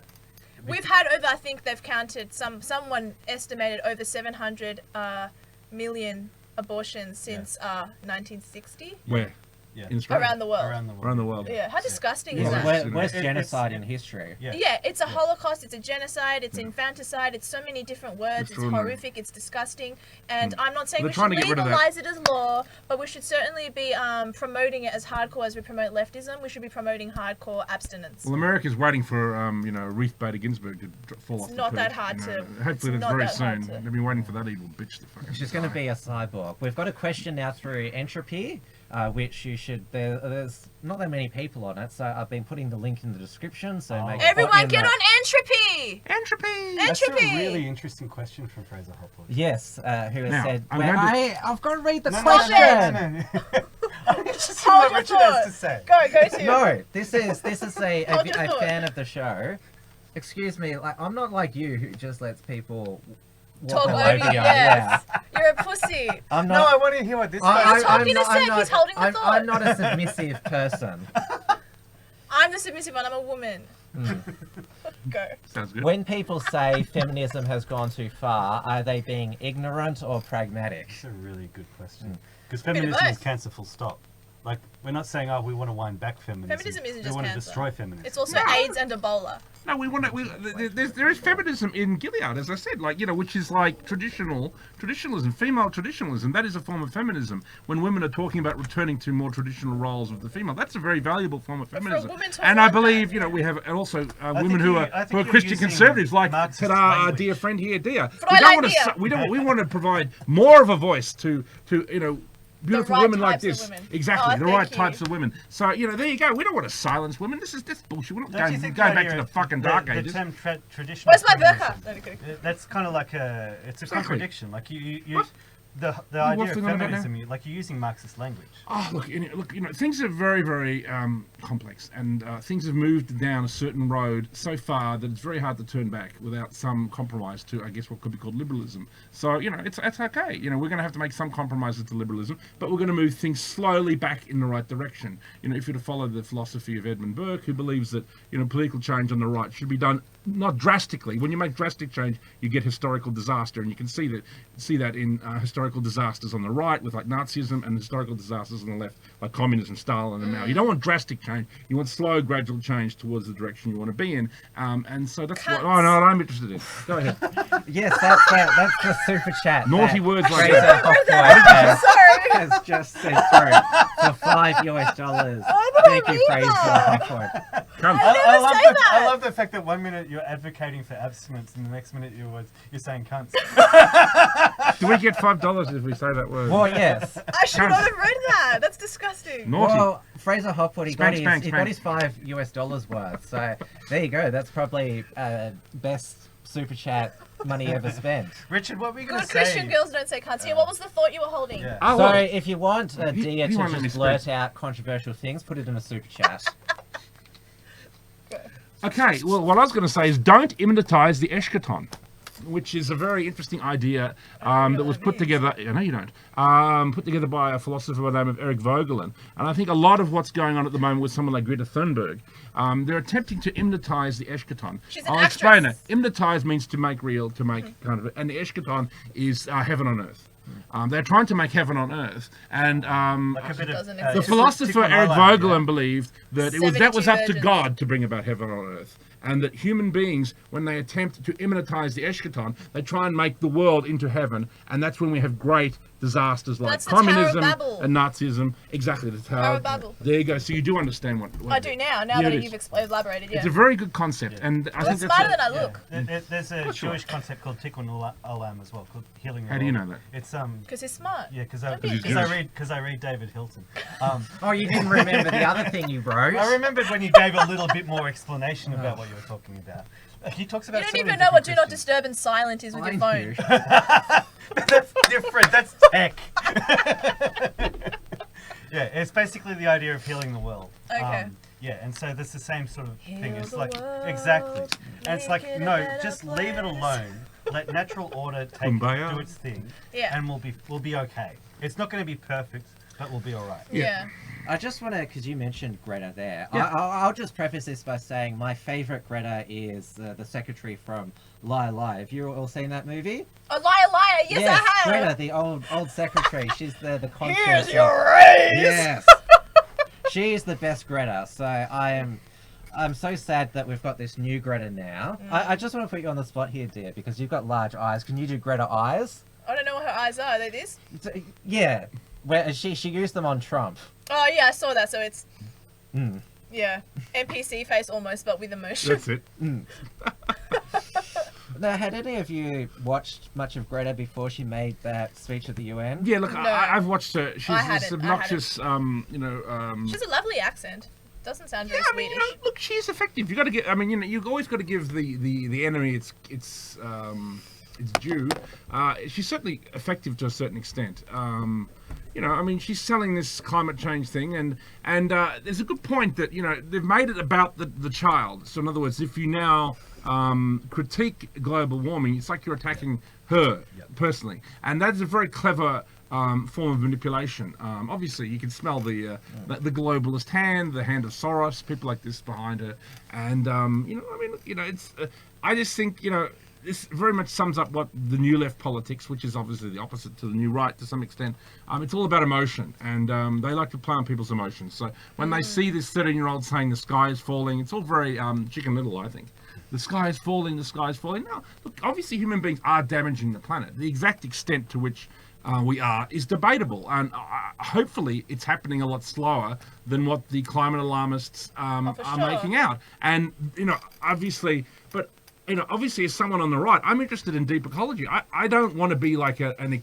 We've had over, I think they've counted, someone estimated over 700 million abortions since 1960. Where? Yeah. In Australia? Around the world. Around the world. Yeah, how disgusting is that? Worst genocide in history. Yeah, it's a Holocaust, it's a genocide, it's infanticide, it's so many different words, it's horrific, it's disgusting, and I'm not saying we should legalize it as law, but we should certainly be promoting it as hardcore as we promote leftism. We should be promoting hardcore abstinence. Well, America's waiting for, Ruth Bader Ginsburg to fall off the not perch, that hard to... Hopefully that's very soon. They've been waiting for that evil bitch to fucking... She's going to be a cyborg. We've got a question now through Entropy. Which you should. There's not that many people on it, so I've been putting the link in the description. So make everyone get on Entropy. Entropy. That's a really interesting question from Fraser Hopwood. Yes, who has said, I've got to read the question. I just see what Richard has to say. Go to. No, this is a fan of the show. Excuse me, like I'm not like you who just lets people talk over you. Yes. You're a pussy. I'm not, no, I want to hear what this guy is. He's talking a sec. He's holding the thought. I'm not a submissive person. I'm the submissive one. I'm a woman. Go. Sounds good. When people say feminism has gone too far, are they being ignorant or pragmatic? That's a really good question. Because feminism is cancer full stop. Like, we're not saying, we want to wind back feminism. Feminism isn't just We want to cancer. destroy feminism. It's also AIDS and Ebola. No, we want to. There is feminism in Gilead, as I said, which is like traditionalism, female traditionalism. That is a form of feminism. When women are talking about returning to more traditional roles of the female, that's a very valuable form of feminism. And I believe, we have also women who are Christian conservatives, like our dear friend here, Dia. We want to provide more of a voice to beautiful women like this. Exactly, the right types of women. So, there you go. We don't want to silence women. That's bullshit. We're not going back to the fucking dark ages. The term traditional. Where's my burqa? That's kind of like it's a contradiction. Like the idea of feminism, you're using Marxist language. Oh, look, things are very, very complex, and things have moved down a certain road so far that it's very hard to turn back without some compromise to, I guess, what could be called liberalism. So, it's okay. We're going to have to make some compromises to liberalism, but we're going to move things slowly back in the right direction. If you're to follow the philosophy of Edmund Burke, who believes that, political change on the right should be done not drastically. When you make drastic change, you get historical disaster, and you can see that in historical disasters on the right with like Nazism, and historical disasters on the left like communism, Stalin, and Mao. You don't want drastic change. You want slow, gradual change towards the direction you want to be in. And so that's what I'm interested in. Go ahead. Yes, that's the super chat. Naughty words like Fraser that. Hopwood has just sent through for $5. Thank you, Fraser Hopwood. Cunt. I love the fact that 1 minute you're advocating for abstinence and the next minute you're saying cunts. Do we get $5 if we say that word? Well, yes. I should not have read that. That's disgusting. Naughty. Well, Fraser Hopwood, he got his Spank. $5 worth. So there you go. That's probably best super chat money ever spent. Richard, what were you going to Good say? Christian girls don't say cunts. Yeah, what was the thought you were holding? Yeah. Oh, So well, if you want he Dia to won't let me just blurt speak. out controversial things, put it in a super chat. Okay, well, what I was going to say is don't immanentize the eschaton, which is a very interesting idea that was put together. I know you don't. Put together by a philosopher by the name of Eric Vogelin, and I think a lot of what's going on at the moment with someone like Greta Thunberg, they're attempting to immanentize the eschaton. She's an I'll explain it. actress. Immanentize means to make real, to make kind of, and the eschaton is heaven on earth. They're trying to make heaven on earth, and Like a bit of, Doesn't the exist. philosopher Eric Vogelin believed that that was 72 up to virgins. God to bring about heaven on earth, and that human beings, when they attempt to immanentize the eschaton, they try and make the world into heaven, and that's when we have great disasters like That's the Tower of communism Babel. and Nazism. Exactly, the Tower of Babel. There you go. So you do understand what I do now. Now Yeah, that it you've is. elaborated, yeah. It's a very good concept, and I think That's smarter than that's I look. There's a Jewish concept called tikkun olam as well, called healing. How do you know that? It's Because he's smart. yeah, because Don't be a he's bitch. I read David Hilton. Oh, you didn't remember the other thing you wrote? I remembered when you gave a little bit more explanation about what you were talking about. He talks about. You so don't many even know what Do different Not Disturb and Silent is with your phone. Thank you. That's different. That's tech. Yeah, it's basically the idea of healing the world. Okay. Yeah, and so that's the same sort of thing. Heal It's the like world, exactly, and it's make like it a no, better just leave it place. alone. Let natural order Kumbaya. do its thing, Yeah. and we'll be okay. It's not going to be perfect, but we'll be all right. Yeah. I just want to, because you mentioned Greta there, Yeah. I'll just preface this by saying my favourite Greta is the secretary from Liar Liar. Have you all seen that movie? Oh, liar, liar. Yes, I have. Greta, the old secretary. She's the conscience. Here's your raise. Yes. She is the best Greta. So I'm so sad that we've got this new Greta now. I just want to put you on the spot here, dear, because you've got large eyes. Can you do Greta eyes? I don't know what her eyes are. Are they this? Yeah. Where she used them on Trump. Oh, yeah, I saw that. So it's, Mm. yeah, NPC face almost, but with emotion. That's it. Now, had any of you watched much of Greta before she made that speech at the UN? Yeah, look, No. I've watched her. She's I this hadn't, I obnoxious, She has a lovely accent. Doesn't sound very I mean, Swedish. look, she's effective. You got to get. I mean, you've always got to give the enemy its due. She's certainly effective to a certain extent. I mean, she's selling this climate change thing, and there's a good point that they've made it about the child. So in other words, if you now critique global warming, it's like you're attacking her personally, and that's a very clever form of manipulation. Obviously, you can smell the globalist hand, the hand of Soros, people like this behind her, and it's. I just think this very much sums up what the new left politics, which is obviously the opposite to the new right to some extent. It's all about emotion, and they like to play on people's emotions. So when they see this 13-year-old saying the sky is falling, it's all very Chicken Little, I think. The sky is falling, the sky is falling. Now, look, obviously human beings are damaging the planet. The exact extent to which we are is debatable, and hopefully it's happening a lot slower than what the climate alarmists are sure. making out. And obviously, but obviously as someone on the right, I'm interested in deep ecology. I don't want to be like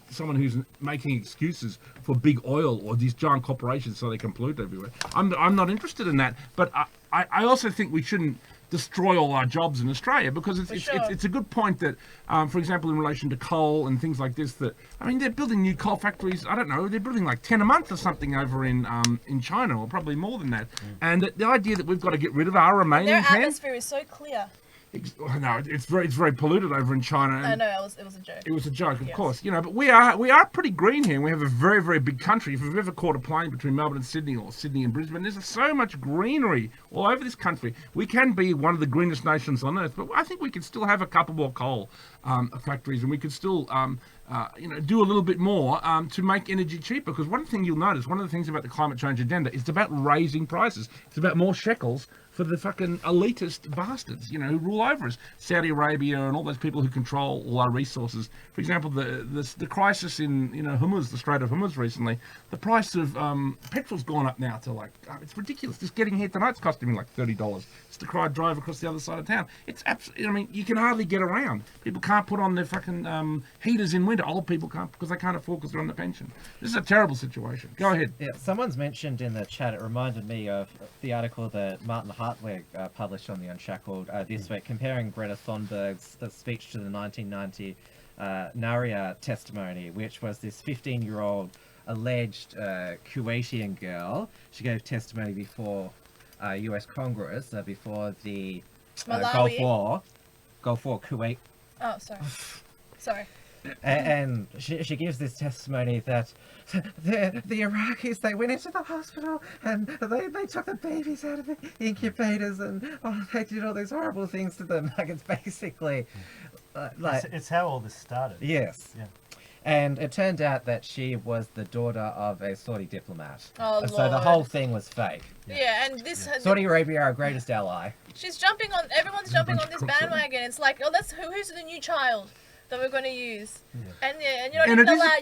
someone who's making excuses for big oil or these giant corporations so they can pollute everywhere. I'm not interested in that, but I also think we shouldn't destroy all our jobs in Australia, because it's a good point that, for example, in relation to coal and things like this, that they're building new coal factories. I don't know, they're building like 10 a month or something over in China, or probably more than that. And the idea that we've got to get rid of our remaining Their 10. atmosphere is so clear. No, it's very polluted over in China. I know, it was a joke. It was a joke, of course. But we are pretty green here. We have a very, very big country. If you've ever caught a plane between Melbourne and Sydney, or Sydney and Brisbane, there's so much greenery all over this country. We can be one of the greenest nations on earth, but I think we could still have a couple more coal factories, and we could still do a little bit more to make energy cheaper. Because one thing you'll notice, one of the things about the climate change agenda, it's about raising prices. It's about more shekels for the fucking elitist bastards, who rule over us. Saudi Arabia and all those people who control all our resources. For example, the crisis in Hormuz, the Strait of Hormuz recently, the price of petrol's gone up now to it's ridiculous. Just getting here tonight's costing me like $30. Just to drive across the other side of town. It's absolutely, you can hardly get around. People can't put on their fucking heaters in winter. Old people can't because they can't afford because they're on the pension. This is a terrible situation. Go ahead. Yeah, someone's mentioned in the chat, it reminded me of the article that Martin Hartwig published on the Unshackled this week, comparing Greta Thunberg's speech to the 1990 Naria testimony, which was this 15-year-old alleged Kuwaitian girl. She gave testimony before US Congress, before the Gulf War, Kuwait. Oh, sorry. Sorry. And she gives this testimony that the Iraqis, they went into the hospital and they took the babies out of the incubators and they did all these horrible things to them. Like, it's basically it's how all this started. Yes. Yeah. And it turned out that she was the daughter of a Saudi diplomat. Oh, so the whole thing was fake. Yeah, and this Saudi Arabia, our greatest ally. Everyone's jumping on this bandwagon. It's like, who's the new child that we're going to use? Yeah. And you're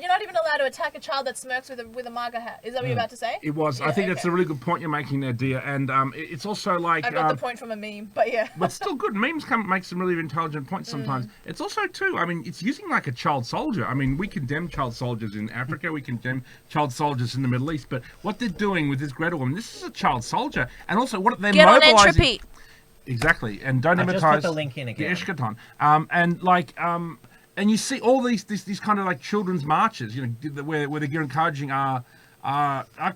not even allowed to attack a child that smirks with a MAGA hat. Is that what you're about to say? It was. Yeah, I think that's a really good point you're making there, Dia. And it's also like... I got the point from a meme, but yeah. But still good. Memes make some really intelligent points sometimes. It's also, too, it's using like a child soldier. We condemn child soldiers in Africa. We condemn child soldiers in the Middle East. But what they're doing with this Greta woman, this is a child soldier. And also, what they're Get mobilizing... on entropy. Exactly. And don't just put the link in again. The Ishkaton. And you see all these kind of like children's marches, where they're encouraging our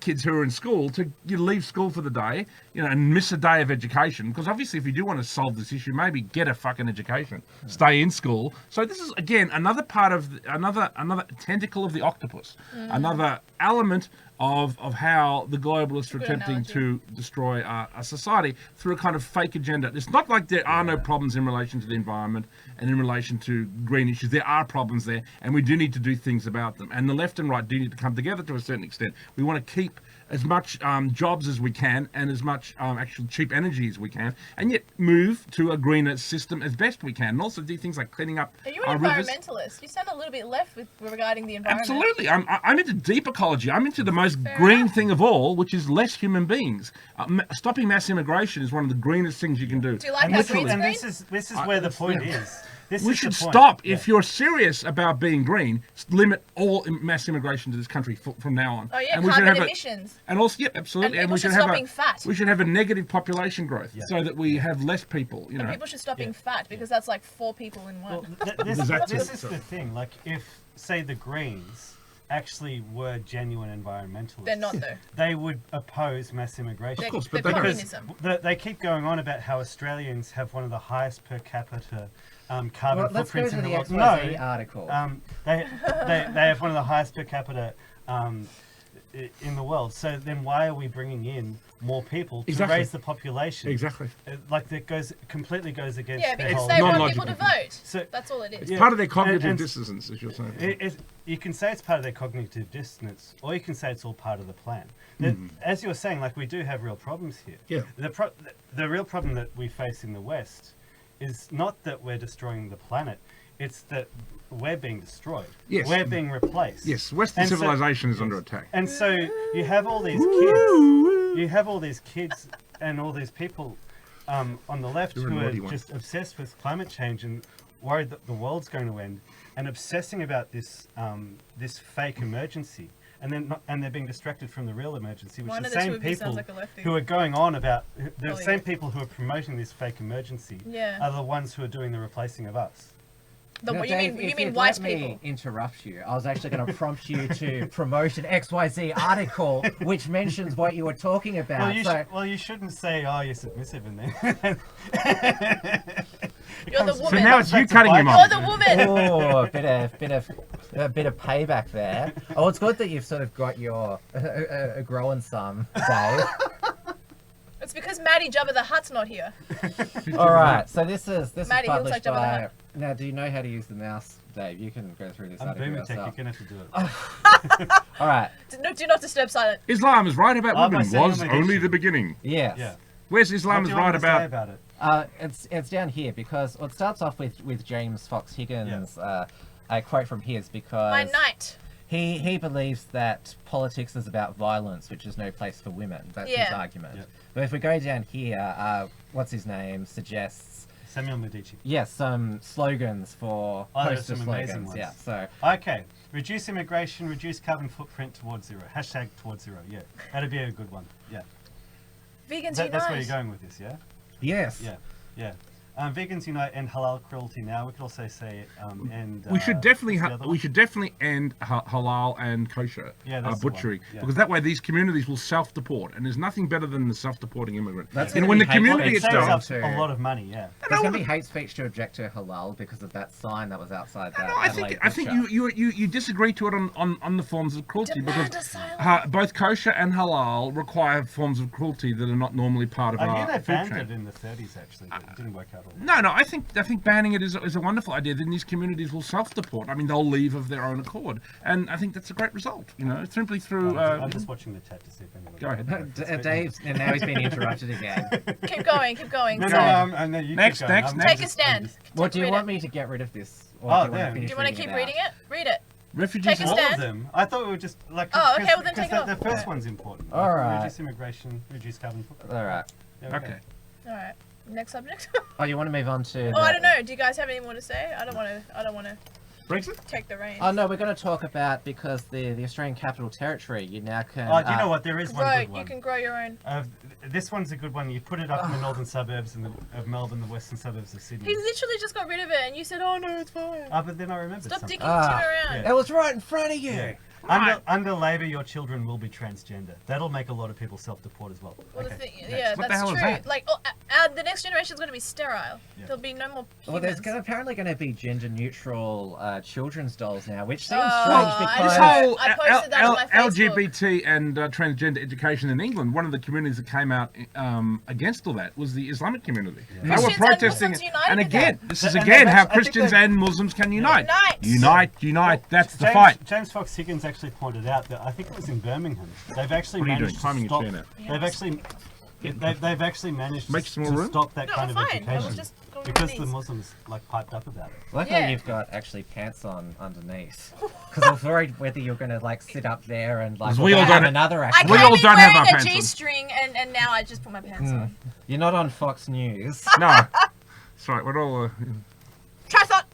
kids who are in school to leave school for the day, and miss a day of education. Because obviously, if you do want to solve this issue, maybe get a fucking education, stay in school. So this is again another part of another tentacle of the octopus, another element of how the globalists are attempting to destroy our society through a kind of fake agenda. It's not like there are no problems in relation to the environment and in relation to green issues. There are problems there, and we do need to do things about them. And the left and right do need to come together to a certain extent. We want to keep as much jobs as we can and as much actual cheap energy as we can, and yet move to a greener system as best we can, and also do things like cleaning up Are you our an rivers. Environmentalist? You sound a little bit left regarding the environment. Absolutely. I'm into deep ecology. I'm into the most green thing of all, which is less human beings. Stopping mass immigration is one of the greenest things you can do. Do you like how green's and this is where the point is. We should stop. If you're serious about being green, limit all mass immigration to this country from now on. Oh yeah, and carbon emissions. And also, absolutely. And we should stop being fat. We should have a negative population growth so that we have less people. And people should stop being fat because that's like 4 people in one. Well, this is the thing. Like, if say the Greens actually were genuine environmentalists, they're not though. They would oppose mass immigration. Of course, but they kekeep going on about how Australians have one of the highest per capita carbon footprints in the world. XYZ article. They have one of the highest per capita in the world. So then why are we bringing in more people to raise the population? Exactly. Like that completely goes against. Yeah, because they want people to vote. So that's all it is. It's part of their cognitive dissonance, as you're saying. You can say it's part of their cognitive dissonance, or you can say it's all part of the plan. As you were saying, like, we do have real problems here. Yeah. The real problem that we face in the West is not that we're destroying the planet, it's that we're being destroyed. Yes. We're being replaced. Yes, Western civilization is under attack. And so you have all these kids, and all these people on the left who are just obsessed with climate change and worried that the world's going to end, and obsessing about this this fake emergency. And they're being distracted from the real emergency, which the same people who are going on about the same people who are promoting this fake emergency are the ones who are doing the replacing of us. You mean white people? Let me interrupt you. I was actually going to prompt you to promote an XYZ article which mentions what you were talking about. Well, you shouldn't say, "Oh, you're submissive," and then. You're the woman. So now it's you cutting him off. You're the woman. Oh, a bit of payback there. Oh, it's good that you've sort of got your growing some, Dave. It's because Maddie Jabba the Hutt's not here. All right, so this is Maddie, published looks like Jabba the by. Hutt. Now, do you know how to use the mouse, Dave, you can go through this I'm article boomer tech, you're yourself. going to have to do it. All right. Do not disturb silent. Islam is right about by women saying was I'm only addiction. the beginning. Yes. Yeah. Where's Islam What is do you want right me to say about it? It's down here because well, it starts off with James Fox Higgins, a quote from his because My knight. he believes that politics is about violence, which is no place for women. That's his argument. Yep. But if we go down here, what's his name suggests Samuel Medici. yes some slogans for there's poster some amazing slogans. ones. Yeah, so Okay. Reduce immigration, reduce carbon footprint towards zero. Hashtag towards zero. Yeah. That'd be a good one. Yeah. Vegans That's where you're unite. going with this, yeah? yes. Yeah. Yeah. Vegans unite and halal cruelty now. We could also say and We should definitely what's the other we one? should definitely end halal and kosher Yeah, that's the one. butchery Yeah. because that way these communities will self-deport, and there's nothing better than the self-deporting immigrant. That's And gonna when be the community hateful. gets It saves done, us a lot of money, yeah. There's going to be hate speech to object to halal because of that sign that was outside that. I think you disagree to it on the forms of cruelty Demand because asylum. both kosher and halal require forms of cruelty that are not normally part of I our hear they food banned chain. it in the 30s, actually, but it didn't work out all that. No, I think banning it is a wonderful idea. Then these communities will self-deport. I mean, they'll leave of their own accord, and I think that's a great result. You know, simply through. I'm just watching the chat to see if anybody... Go ahead. Dave's and now he's been interrupted again. Keep going, keep going. No, So, no, you Next, keep going. next, I'm next. take a just- stand. What do you Read want it. me to get rid of this? Or Oh, do you damn. want to Do you want to keep reading it? Read it. Refugees. Take a All stand. of them? I thought we were just like... Oh, okay, well then because take it the off. first Alright. one's important. Alright. Reduce immigration, reduce carbon footprint. All right. Yeah, Okay. All right. Next subject. Oh, you want to move on to? Oh, I don't know. Do you guys have any more to say? I don't want to Brexit. take the reins. Oh no, we're going to talk about because the Australian Capital Territory. You now can. Oh, do you know what? There is one Grow. good one. You can grow your own. This one's a good one. You put it up in the northern suburbs of Melbourne, the western suburbs of Sydney. He literally just got rid of it, and you said, "Oh no, it's fine." But then I remembered Stop something. dicking around. yeah. It was right in front of you. Yeah. Under Labor, your children will be transgender. That'll make a lot of people self-deport as well. Well, Okay. yeah, What the that's hell is true. that? Like, the next generation is going to be sterile. Yeah. There'll be no more humans. Well, there's apparently going to be gender-neutral children's dolls now, which seems Oh, strange I because This know. whole I posted that on my Facebook. LGBT and transgender education in England, one of the communities that came out against all that was the Islamic community. They were Christians and protesting Muslims it. united And with again, that. this is And again they've how actually- I think Christians they've- and Muslims can unite. Unite! That's the fight. James Fox Higgins actually pointed out that I think it was in Birmingham. They've actually What are you managed doing? Climbing to your stop. chair now. They've actually. They've actually managed Make to some more room? stop that No, kind we're of fine. I was education just going because with the these. Muslims like piped up about it. luckily Yeah. you've got actually pants on underneath. Because I was worried whether you're going to like sit up there and like We all have don't- another I action. We all came in don't have our wearing a pants on. G-string, and now I just put my pants on. You're not on Fox News. No. Sorry, we're all Try thought.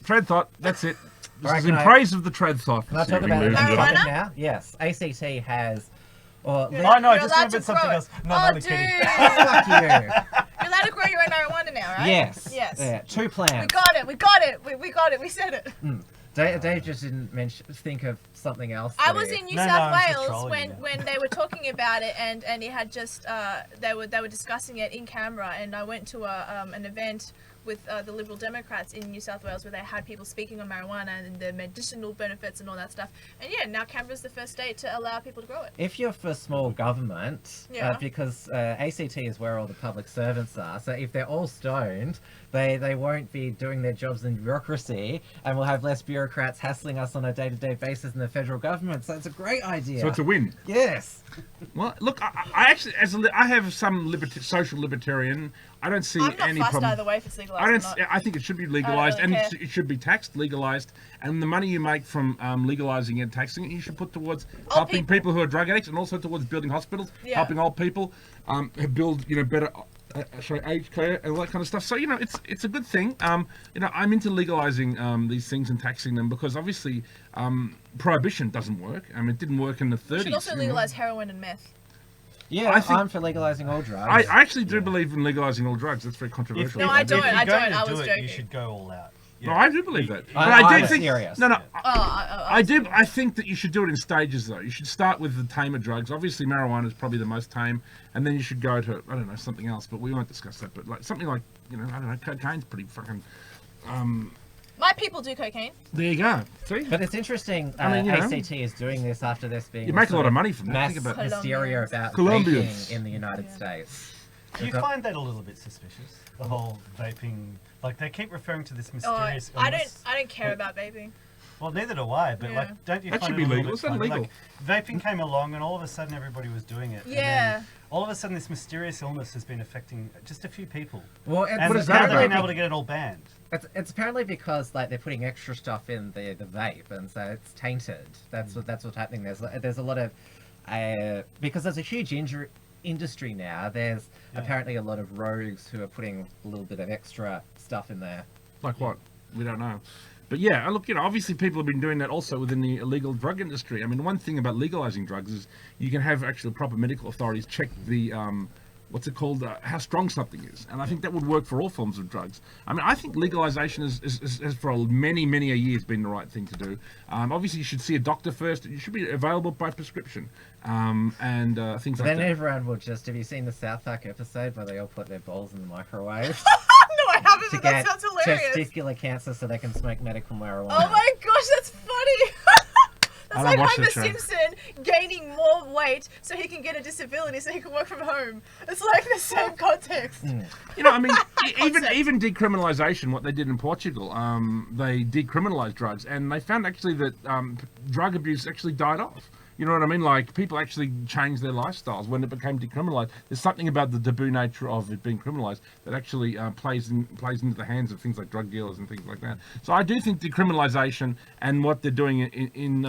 tread thought. That's it. This Alright, is in can I- praise of the tread thought. Can I talk about Ladies and another gentlemen. topic Marijuana? now? Yes, ACT has. Or Oh no, I You're just allowed to remembered something grow it. else. No, Oh, I'm only dude. kidding. fuck you. You're allowed to grow your own marijuana now, right? Yes. Yes. Yeah, 2 plants. We got it. We got it. We got it. We said it. Dave just didn't think of something else. I that was he- in New No, South I'm just Wales trolling when, you. when they were talking about it, and it had just they were discussing it in Canberra, and I went to an event with the Liberal Democrats in New South Wales where they had people speaking on marijuana and the medicinal benefits and all that stuff. And yeah, now Canberra's the first state to allow people to grow it. If you're for small government, Yeah. because ACT is where all the public servants are, so if they're all stoned, they won't be doing their jobs in bureaucracy, and we'll have less bureaucrats hassling us on a day-to-day basis in the federal government. So it's a great idea. So it's a win. Yes. Well, look, I actually, I have some social libertarian. I don't see I'm not any fussed problem. either way if it's legalized I or don't. not. I think it should be legalized, really and care. it should be taxed, legalized, and the money you make from legalizing and taxing it, you should put towards helping people who are drug addicts, and also towards building hospitals, Yeah. helping old people, build better. Aged care and all that kind of stuff. So it's a good thing. I'm into legalizing these things and taxing them because obviously prohibition doesn't work. I mean, it didn't work in the 30s. We should also legalize heroin and meth. Yeah, I think- I'm for legalizing all drugs. I actually do believe in legalizing all drugs. That's very controversial. No, I don't. If you're I don't. going to I do was it, joking. You should go all out. No, I do believe that. But I do was think serious. no. I I do. I think that you should do it in stages, though. You should start with the tamer drugs. Obviously, marijuana is probably the most tame, and then you should go to something else. But we won't discuss that. But like something like cocaine's pretty fucking. My people do cocaine. There you go. See, But it's interesting. I mean, ACT is doing this after this being You make a sort lot of money from that. mass Think about it. hysteria about Colombians. vaping in the United States. Do you find that a little bit suspicious? The whole vaping, like they keep referring to this mysterious illness. I don't care about vaping. Well, neither do I, but Yeah. like, don't you That find should it be a legal. little It's bit funny? illegal. Like, vaping came along and all of a sudden everybody was doing it. and Yeah. then all of a sudden this mysterious illness has been affecting just a few people. Well, it's, And What is now that they've been about? able to get it all banned. it's apparently because like they're putting extra stuff in the vape, and so it's tainted. That's what's happening. There's a lot of because there's a huge industry now. There's apparently a lot of rogues who are putting a little bit of extra stuff in there. Like what? We don't know. But yeah, and look, obviously people have been doing that also within the illegal drug industry. I mean, one thing about legalizing drugs is you can have actually proper medical authorities check the, what's it called, how strong something is. And I think that would work for all forms of drugs. I mean, I think legalization is for many a years been the right thing to do. Obviously, you should see a doctor first. You should be available by prescription and things like Then that. everyone will just. Have you seen the South Park episode where they all put their balls in the microwave? No, I haven't, to but that get sounds hilarious. testicular cancer so they can smoke medical marijuana. Oh my gosh, that's funny. That's I like don't watch Homer that show. Simpson gaining more weight so he can get a disability so he can work from home. It's like the same context. I mean, even decriminalisation, what they did in Portugal, they decriminalised drugs, and they found actually that drug abuse actually died off. You know what I mean? Like, people actually changed their lifestyles when it became decriminalised. There's something about the taboo nature of it being criminalised that actually plays into the hands of things like drug dealers and things like that. So I do think decriminalisation and what they're doing in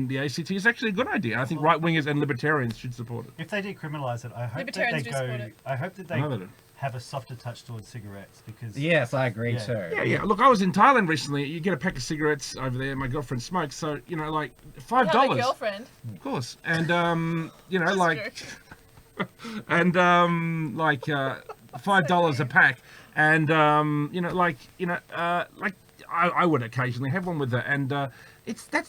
the ACT is actually a good idea. I think right-wingers and libertarians should support it. If they decriminalise it, I hope that Libertarians they do support it. I hope that they I know they do. have a softer touch towards cigarettes because Yes, I agree Yeah. too. Yeah. Look, I was in Thailand recently. You get a pack of cigarettes over there. My girlfriend smokes, so like You have a $5. girlfriend. Of course, and Just like, joking. and $5 a pack, and I would occasionally have one with her, and why it's like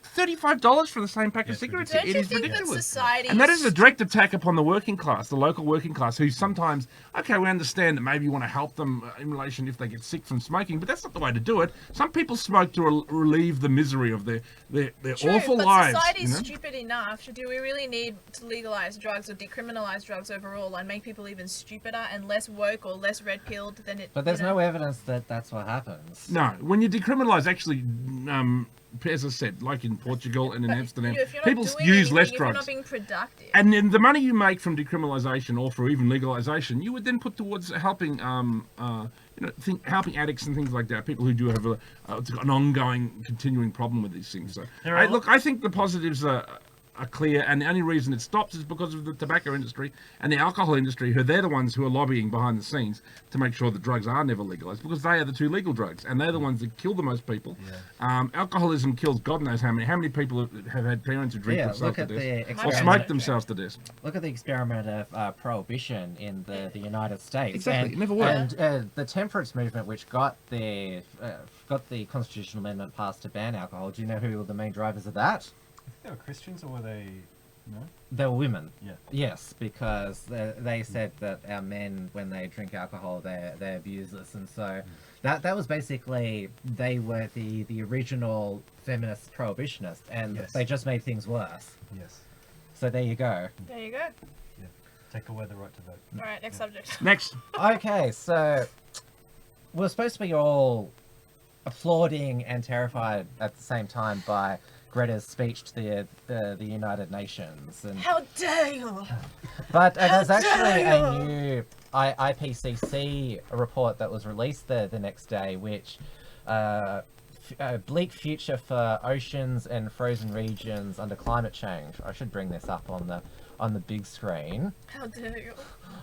$35 for the same pack of cigarettes? Don't It you is think that ridiculous. society And that is is a direct attack upon the working class, the local working class, who sometimes, we understand that maybe you want to help them in relation if they get sick from smoking, but that's not the way to do it. Some people smoke to relieve the misery of their True, awful but lives. society's stupid enough. Do we really need to legalize drugs or decriminalize drugs overall and make people even stupider and less woke or less red-pilled than it? But there's no evidence that that's what happens. No, when you decriminalise, actually, as I said, like in Portugal and in Amsterdam, If you're not people doing use anything, less if you're not drugs. being productive. And then the money you make from decriminalisation or for even legalisation, you would then put towards helping, helping addicts and things like that. People who do have an ongoing, continuing problem with these things. So, I think the positives are clear, and the only reason it stops is because of the tobacco industry and the alcohol industry, they're the ones who are lobbying behind the scenes to make sure that drugs are never legalised, because they are the two legal drugs, and they're the ones that kill the most people. Alcoholism kills God knows how many people have had parents who drink themselves to death or smoke themselves to death. Look at the experiment of prohibition in the United States. Exactly, and, it never worked. And the temperance movement, which got the constitutional amendment passed to ban alcohol. Do you know who were the main drivers of that? they were Christians or were they? No. They were women. Yeah. Yes, because they said that our men, when they drink alcohol, they abuse us, and so that was basically, they were the original feminist prohibitionists, and they just made things worse. Yes. So there you go. There you go. Yeah. Take away the right to vote. All right, next subject. Next. Okay, so we're supposed to be all applauding and terrified at the same time by Greta's speech to the United Nations. And How dare you! but there's actually a new IPCC report that was released the next day, which a bleak future for oceans and frozen regions under climate change. I should bring this up on the big screen. How dare you!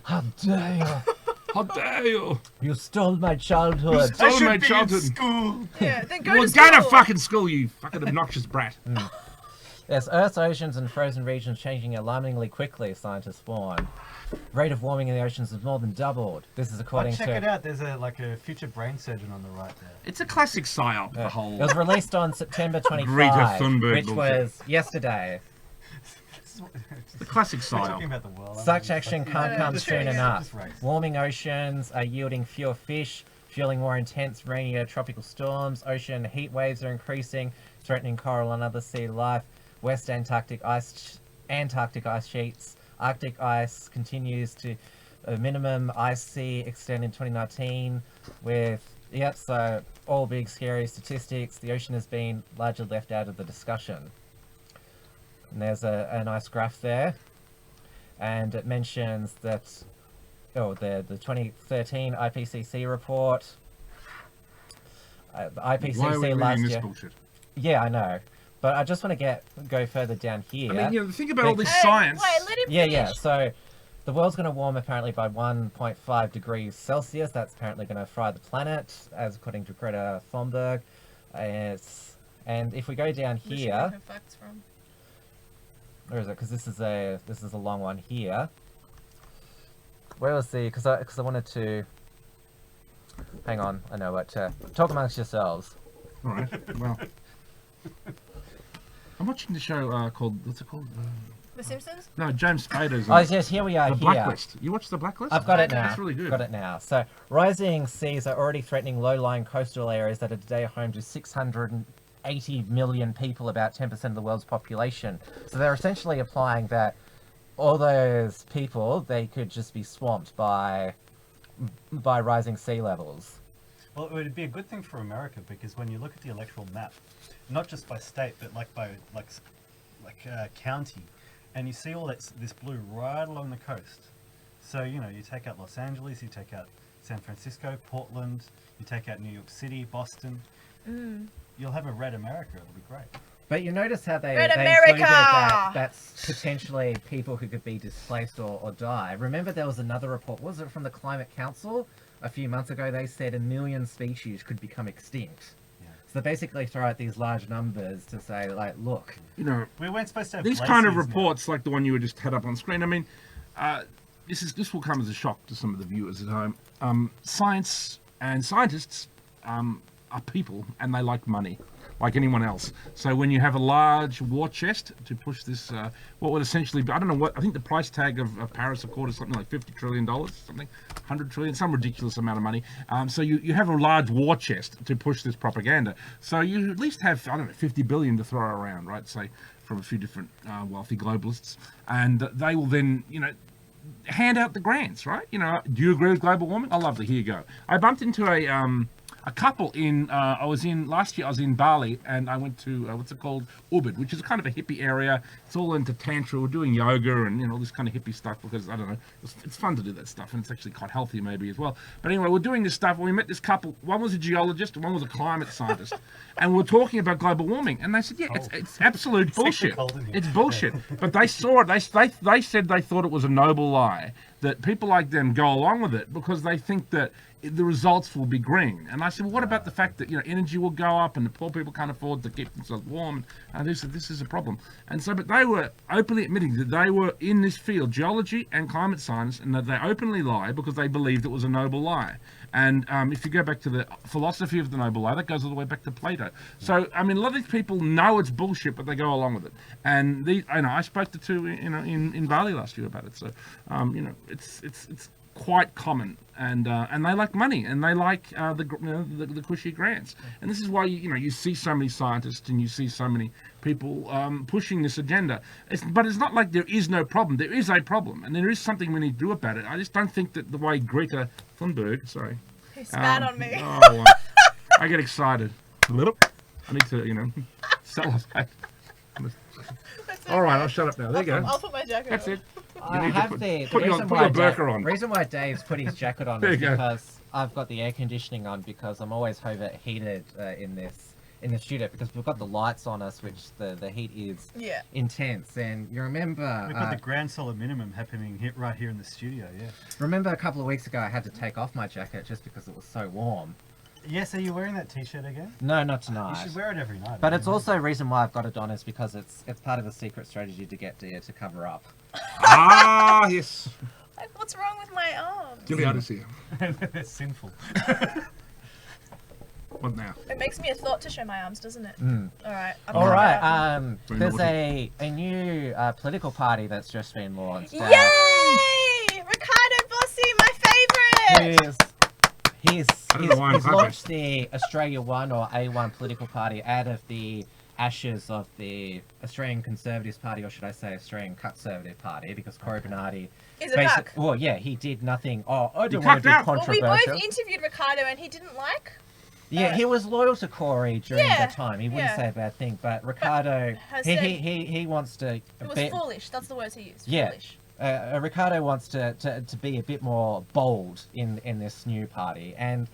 How dare you! How dare you! You stole my childhood. You stole my childhood. School. Yeah, then go Well, to school. go to fucking school, you fucking obnoxious brat. Yes, Earth's oceans and frozen regions changing alarmingly quickly, scientists warn. Rate of warming in the oceans has more than doubled. This is according Check to... it out. There's a future brain surgeon on the right there. It's a classic psyop, the whole... It was released on September 25, Greta Thunberg which bullshit. was yesterday. The classic We're talking psyop. about the world. Such action can't come just soon race, enough. just race. Warming oceans are yielding fewer fish, fueling more intense, rainier tropical storms. Ocean heat waves are increasing, threatening coral and other sea life. West Antarctic ice sheets Arctic ice continues to minimum ice sea extend in 2019 with, yep, so all big scary statistics. The ocean has been largely left out of the discussion. And there's a nice graph there. And it mentions that, the 2013 IPCC report. The IPCC Why are we last reading this year. bullshit? Yeah, I know. But I just want to go further down here. I mean, think about all this science. Wait, let him finish. Yeah. So the world's going to warm apparently by 1.5 degrees Celsius. That's apparently going to fry the planet, as according to Greta Thunberg. And if we go down here, where is it? Because this is a long one here. Where was the? Because I wanted to. Hang on, I know what. Talk amongst yourselves. All right. Well, I'm watching the show called, what's it called? The Simpsons? No, James Spader's. Oh yes, here we are. The here. Blacklist. You watched The Blacklist? I've got it now. That's really good. Got it now. So rising seas are already threatening low-lying coastal areas that are today home to 680 million people, about 10% of the world's population. So they're essentially implying that all those people, they could just be swamped by rising sea levels. Well, it would be a good thing for America, because when you look at the electoral map, not just by state, but by county, and you see all this blue right along the coast. So, you take out Los Angeles, you take out San Francisco, Portland, you take out New York City, Boston. You'll have a red America. It'll be great. But you notice how they Red included America! that's potentially people who could be displaced or die. Remember there was another report, was it from the Climate Council? A few months ago they said 1 million species could become extinct. Yeah. So they basically throw out these large numbers to say, like, look. We weren't supposed to have these kind of reports, like the one you just had up on screen, I mean, this will come as a shock to some of the viewers at home. Science and scientists are people, and they like money, like anyone else. So when you have a large war chest to push this, what would essentially be, I don't know what, I think the price tag of Paris Accord is something like $50 trillion, something, 100 trillion, some ridiculous amount of money. So you have a large war chest to push this propaganda. So you at least have, I don't know, 50 billion to throw around, right? Say, from a few different wealthy globalists. And they will then, hand out the grants, right? Do you agree with global warming? Oh, lovely, here you go. I bumped into a couple in, last year I was in Bali, and I went to, what's it called, Ubud, which is kind of a hippie area. It's all into tantra, we're doing yoga and, all this kind of hippie stuff, because, I don't know, it's fun to do that stuff, and it's actually quite healthy maybe as well. But anyway, we're doing this stuff, and we met this couple, one was a geologist, and one was a climate scientist, and we were talking about global warming, and they said, yeah, it's absolute bullshit. It's bullshit. But they saw it, they said they thought it was a noble lie, that people like them go along with it because they think that the results will be green. And I said, well, what about the fact that energy will go up and the poor people can't afford to keep themselves warm? And they said this is a problem. And so, but they were openly admitting that they were in this field, geology and climate science, and that they openly lie because they believed it was a noble lie. And if you go back to the philosophy of the noble lie, that goes all the way back to Plato. So I mean, a lot of these people know it's bullshit, but they go along with it. And I spoke to two in Bali last year about it. So it's quite common, and they like money, and they like the cushy grants, and this is why you see so many scientists and you see so many people pushing this agenda. But it's not like there is no problem. There is a problem, and there is something we need to do about it. I just don't think that the way Greta Thunberg, sorry, he spat on me. I get excited. A little. I need to celebrate. All right, I'll shut up now. There you go. I'll put my jacket That's on. it. I have the put your burqa on. The reason why Dave's put his jacket on is because I've got the air conditioning on, because I'm always overheated in the studio, because we've got the lights on us, which the heat is intense. And you remember we've got the grand solar minimum happening right here in the studio. Yeah. Remember a couple of weeks ago I had to take off my jacket just because it was so warm. Yes, are you wearing that t-shirt again? No, not tonight. You should wear it every night. But it's also a reason why I've got it on, is because it's part of a secret strategy to get Dia to cover up. Ah, yes. What's wrong with my arms? Get me out of here. They're sinful. What now? It makes me a thought to show my arms, doesn't it? All right. There's a new political party that's just been launched. Yay! Ricardo Bossi, my favourite! He's launched the Australia One or A1 political party out of the ashes of the Australian Conservative Party, or should I say Australian Conservative Party, because Cory Bernardi... Is a cuck. Well, yeah, he did nothing. Oh, I don't want to be controversial. Well, we both interviewed Ricardo and he didn't like... Yeah, he was loyal to Cory during that time. He wouldn't yeah. say a bad thing, but Ricardo, he wants to... It was foolish. That's the words he used. Yeah. Foolish. Ricardo wants to be a bit more bold in this new party, and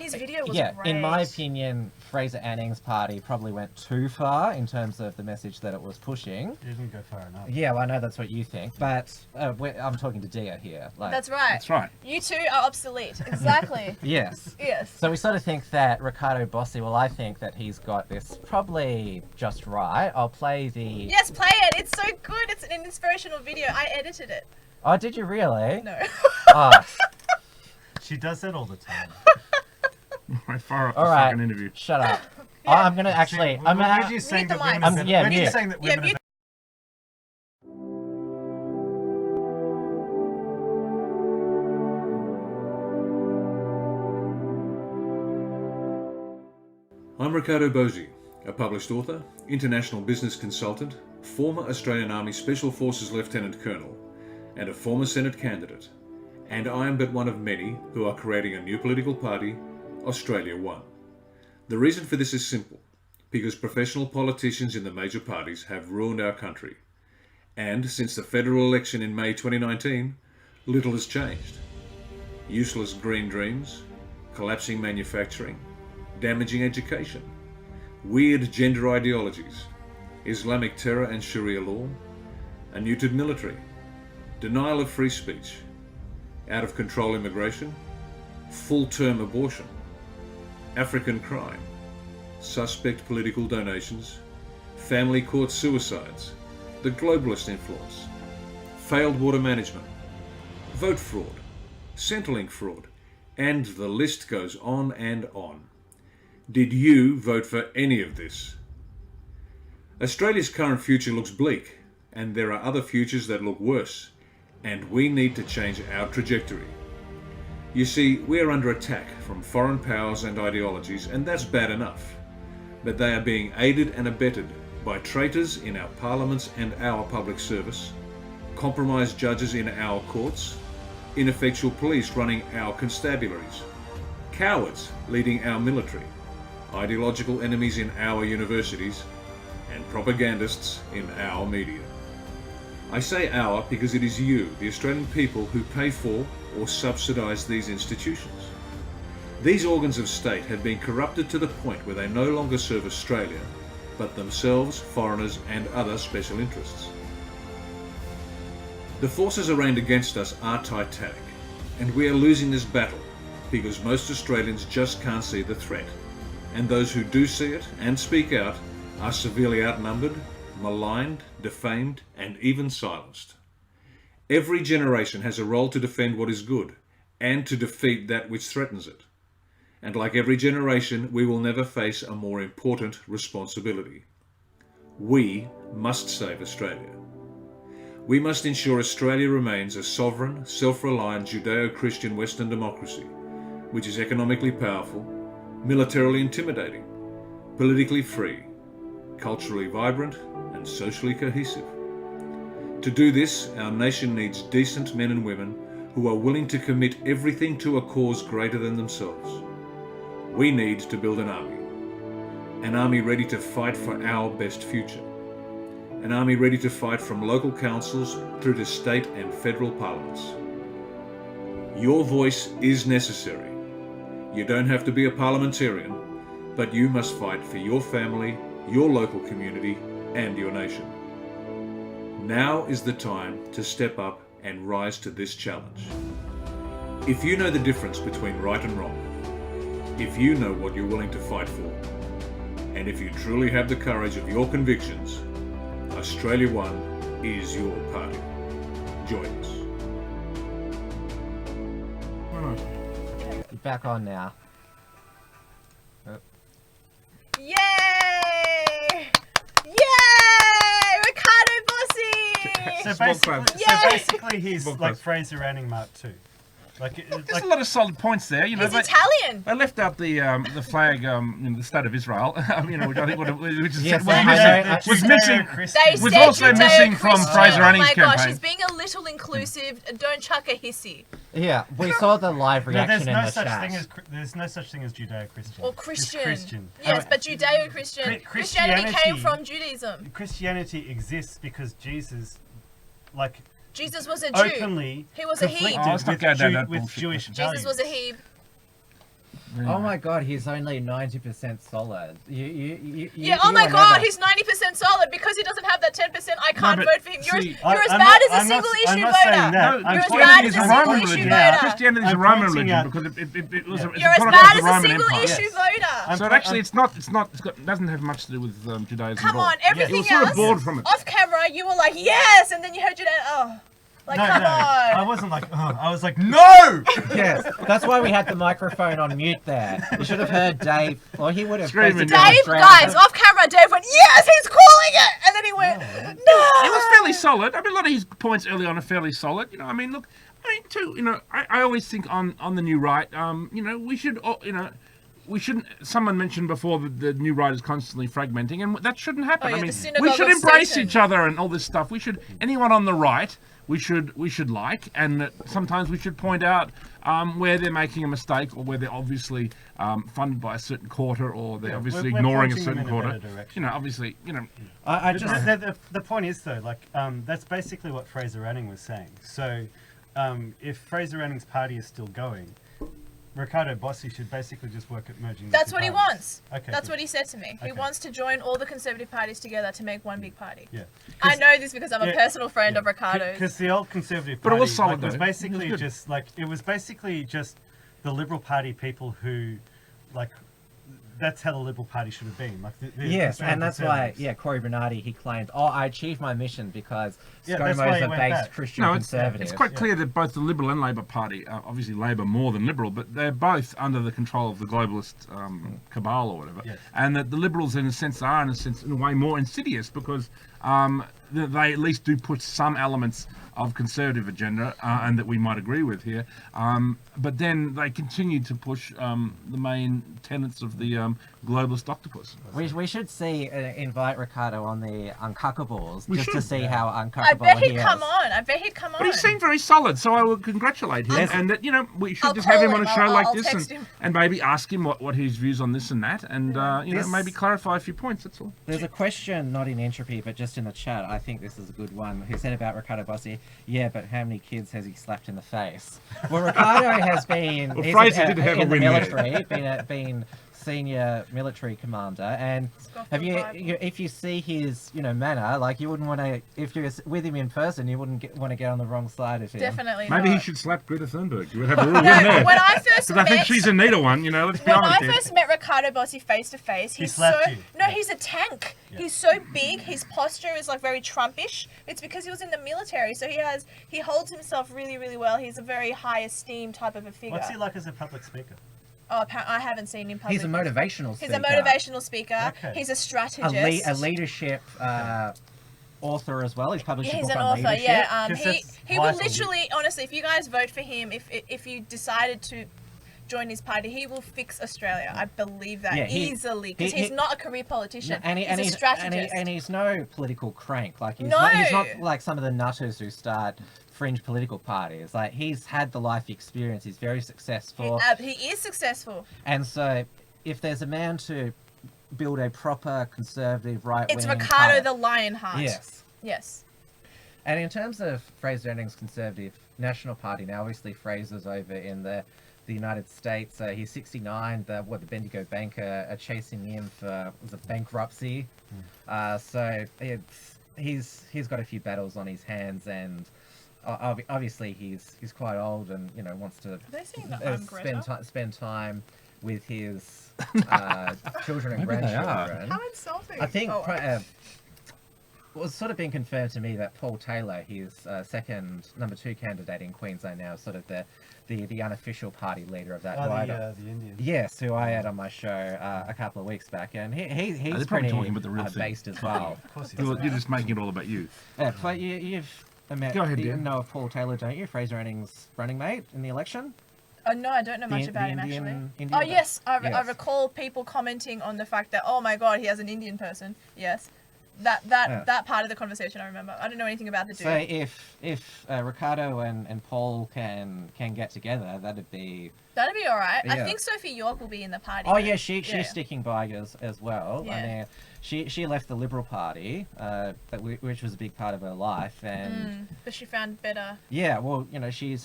his video was great. In my opinion, Fraser Anning's party probably went too far in terms of the message that it was pushing. It didn't go far enough. Yeah, well, I know that's what you think, but I'm talking to Dia here. Like, that's right. That's right. You two are obsolete. Exactly. Yes. Yes. So we sort of think that Ricardo Bossi, well, I think that he's got this probably just right. I'll play the... Yes, play it. It's so good. It's an inspirational video. I edited it. Oh, did you really? No. Oh. She does that all the time. Right, fire off All the right, fucking interview. Shut up. Oh, I'm gonna actually... See, I'm gonna... when you're saying that Mute the women mic. are- Yeah, when you're mute. saying that women mute are I'm Ricardo Bossi, a published author, international business consultant, former Australian Army Special Forces Lieutenant Colonel, and a former Senate candidate. And I am but one of many who are creating a new political party, Australia One. The reason for this is simple, because professional politicians in the major parties have ruined our country. And since the federal election in May 2019, little has changed. Useless green dreams, collapsing manufacturing, damaging education, weird gender ideologies, Islamic terror and Sharia law, a neutered military, denial of free speech, out of control immigration, full-term abortion, African crime, suspect political donations, family court suicides, the globalist influence, failed water management, vote fraud, Centrelink fraud, and the list goes on and on. Did you vote for any of this? Australia's current future looks bleak, and there are other futures that look worse, and we need to change our trajectory. You see, we are under attack from foreign powers and ideologies, and that's bad enough. But they are being aided and abetted by traitors in our parliaments and our public service, compromised judges in our courts, ineffectual police running our constabularies, cowards leading our military, ideological enemies in our universities, and propagandists in our media. I say our because it is you, the Australian people, who pay for or subsidise these institutions. These organs of state have been corrupted to the point where they no longer serve Australia, but themselves, foreigners, and other special interests. The forces arraigned against us are titanic, and we are losing this battle because most Australians just can't see the threat, and those who do see it and speak out are severely outnumbered, maligned, defamed, and even silenced. Every generation has a role to defend what is good and to defeat that which threatens it. And like every generation, we will never face a more important responsibility. We must save Australia. We must ensure Australia remains a sovereign, self-reliant Judeo-Christian Western democracy, which is economically powerful, militarily intimidating, politically free, culturally vibrant, and socially cohesive. To do this, our nation needs decent men and women who are willing to commit everything to a cause greater than themselves. We need to build an army ready to fight for our best future. An army ready to fight from local councils through to state and federal parliaments. Your voice is necessary. You don't have to be a parliamentarian, but you must fight for your family, your local community, and your nation. Now is the time to step up and rise to this challenge. If you know the difference between right and wrong, if you know what you're willing to fight for, and if you truly have the courage of your convictions, Australia One is your party. Join us. You're back on now. Yay! Yay! Ricardo Bossi! So basically, he's like Fraser Anning Mark II. There's a lot of solid points there. You know, He's Italian. They left out the flag, the state of Israel. Which I think which is, Yes, was missing. They Was said also missing from Judeo-Christian. Fraser Anning's Oh my gosh, campaign. he's being a little inclusive. Don't chuck a hissy. Yeah, we saw the live No, reaction there's in no the such chat. thing as there's no such thing as Judeo-Christian. Or It's Christian. Christian. Yes, but Judeo-Christian. Christianity came from Judaism. Christianity exists because Jesus, Jesus was a Jew. openly He was a conflicted Hebrew. let's not go down that with bullshit. Jewish Jesus values. was a Hebrew. Oh my god, he's only 90% solid. Yeah, oh my god, he's 90% solid because he doesn't have that 10%. I can't but vote for him. You're, see, you're as I'm bad not- as a I'm not- single I'm issue not saying voter. that. You're I'm as pointing- bad Christianity as is a a Roman single issue religion. voter. Christianity is a I'm Roman pointing religion out- because it was a You're as product bad of as the a Roman single Empire. issue voter. So actually, it's not. Doesn't have much to do with Judaism Come at all. on, everything It was sort of else. bored from it. Off camera, you were like, yes, and then you heard Judah. Oh, come on. I wasn't like, oh, I was like, no! Yes, that's why we had the microphone on mute there. You should have heard Dave, or he would have Screaming. basically Dave, drowned. guys, off camera, Dave went, yes, he's calling it, and then he went, It no. was fairly solid. I mean, a lot of his points early on are fairly solid. You know, I mean, look, too. You know, I always think on the new right. You know, we should. We shouldn't. Someone mentioned before that the new right is constantly fragmenting, and that shouldn't happen. Oh, yeah, I the mean, synagogue we should of embrace Satan. each other and all this stuff. We should. Anyone on the right, we should like, and sometimes we should point out where they're making a mistake or where they're obviously funded by a certain quarter or they're obviously we're ignoring a pointing them certain in a quarter. better direction. You know, obviously, you know. I just The point is though, that's basically what Fraser Anning was saying. So, if Fraser Anning's party is still going, Ricardo Bossi should basically just work at merging. That's what he wants. Okay, That's good. what he said to me. He Okay. wants to join all the conservative parties together to make one big party. Yeah. I know this because I'm a yeah, personal friend of Ricardo's. Because the old Conservative But Party it was solid, was though. basically It was good. it was basically just the Liberal Party people who, that's how the Liberal Party should have been. The yes, Australian and that's why Conservatives. Corey Bernardi he claimed, I achieved my mission because Yeah, that's why ScoMo's he a went based back. Christian No, conservative. it's quite clear that both the Liberal and Labor Party, obviously Labor more than Liberal, but they're both under the control of the globalist cabal or whatever. Yes. And that the Liberals, in a sense, are in a way more insidious because they at least do push some elements of conservative agenda and that we might agree with here. But then they continue to push the main tenets of the globalist octopus. We should invite Ricardo on the Uncuckables We just to should. see how I uncuckable bet he he'd is. come on. I bet he'd come on. But he seemed very solid, so I will congratulate him. And that, you know, we should I'll just have him call on a him. show I'll like text this him. and maybe ask him what his views on this and that, and This- maybe clarify a few points. That's all. There's a question, not in entropy, but just in the chat. I think this is a good one. Who said about Ricardo Bossi? Yeah, but how many kids has he slapped in the face? Well, Ricardo has been Well, he's Fraser did have a in the win there. military, been senior military commander, and have you, if you see his manner, like you wouldn't want to, if you're with him in person, you wouldn't want to get on the wrong side of him. Definitely Maybe not. he should slap Greta Thunberg. You would have a real win there. When I first Because I think met- she's in need of one, let's be When honest I here. first met Ricardo Bossi face to face, he's so slapped you. no, he's a tank. He's so big. His posture is like very Trumpish. It's because he was in the military, so he holds himself really, really well. He's a very high esteem type of a figure. What's he like as a public speaker? Oh, I haven't seen him public. He's a motivational speaker. He's a motivational speaker. Okay. He's a strategist. a leadership author as well. He's published a He's book an on author, leadership. yeah. 'Cause that's He will vital. literally, honestly, if you guys vote for him, if you decided to join his party, he will fix Australia. I believe that Yeah, easily because he's not a career politician. He's a strategist. And he's no political crank. Like he's No. not like some of the nutters who start fringe political parties. Like he's had the life experience. He's very successful. He is successful. And so, if there's a man to build a proper conservative right-wing It's Ricardo party- the Lionheart. Yes. Yes. And in terms of Fraser Anning's Conservative National Party, now obviously Fraser's over in the United States. He's 69. The Bendigo Bank are chasing him for bankruptcy. So he's got a few battles on his hands, and obviously he's quite old and wants to they saying that I'm Greta? spend time with his children and Maybe they are. grandchildren. How insulting. I think Oh, it was sort of been confirmed to me that Paul Taylor, his number 2 candidate in Queensland now, sort of the unofficial party leader of that. The Indian. Yes, who I had on my show a couple of weeks back, and he's they're probably pretty talking about the real thing. based as well. Of course he You're does. just making it all about you. Yeah, but you've Go ahead, You Dan. know of Paul Taylor, don't you? Fraser Anning's running mate in the election. Oh no, I don't know much The about him Indian- actually. Indian Oh guy? yes, I Yes. recall people commenting on the fact that oh my god, he has an Indian person. Yes, that part of the conversation I remember. I don't know anything about the dude. So if Ricardo and Paul can get together, that'd be. That'd be all right. I Yeah. think Sophie York will be in the party. Oh though. yeah, she's Yeah. sticking by as well. Yeah. I mean, she left the Liberal Party, which was a big part of her life, and But she found better. yeah, well, you know, she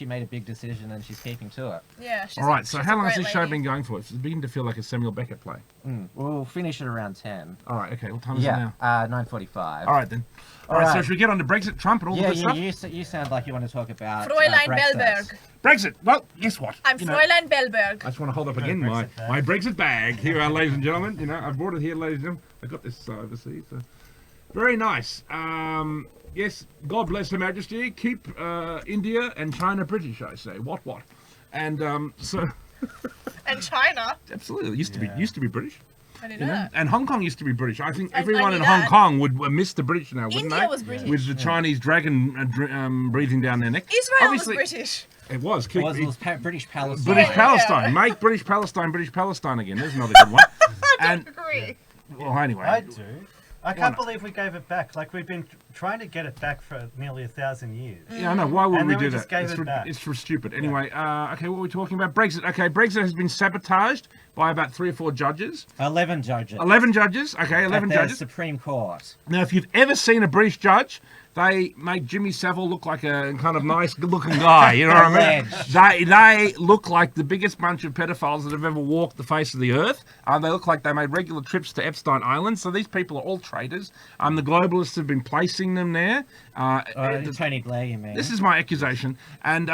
made a big decision and she's keeping to it. Yeah. She's All right, so she's how a long has great this show lady. been going for? It's beginning to feel like a Samuel Beckett play. We'll finish at around 10. All right, okay. What time is it Yeah, now? 9:45. All right, then. All right, so right. should we get on to Brexit, Trump, and all Yeah, the good stuff? you sound like you want to talk about Fräulein Brexit. Bellberg. Brexit. Well, guess what? I'm You know, Fräulein Bellberg. I just want to hold up Got a again my Brexit bag. my Brexit bag. Here you are, ladies and gentlemen. You know, I've brought it here, ladies and gentlemen. I got this overseas. So. Very nice. Yes, God bless Her Majesty. Keep India and China British, I say. What? And so And China. absolutely, it used to be British. I didn't You know know? that. And Hong Kong used to be British. I think I everyone knew in Hong that. Kong would miss the British now, wouldn't India they? was British. With the Chinese dragon breathing down their neck. Israel Obviously, was British. It was. It was British Palestine. British Yeah. Palestine. Make British Palestine again. There's another good one. And Agree. well, anyway. I do. I can't not? believe we gave it back. Like, we've been trying to get it back for nearly 1,000 years. Yeah, I know. Why would And we then do we that? just gave It's it back. it's for stupid. Anyway, okay, what were we talking about? Brexit. Okay, Brexit has been sabotaged by about 3 or 4 judges. 11 judges. 11 judges. Okay, 11 at the judges. Supreme Court. Now, if you've ever seen a British judge, they make Jimmy Savile look like a kind of nice, good-looking guy. You know what I mean? They look like the biggest bunch of pedophiles that have ever walked the face of the earth. They look like they made regular trips to Epstein Island. So these people are all traitors. The globalists have been placing them there. Tony Blair, you mean? This is my accusation. And,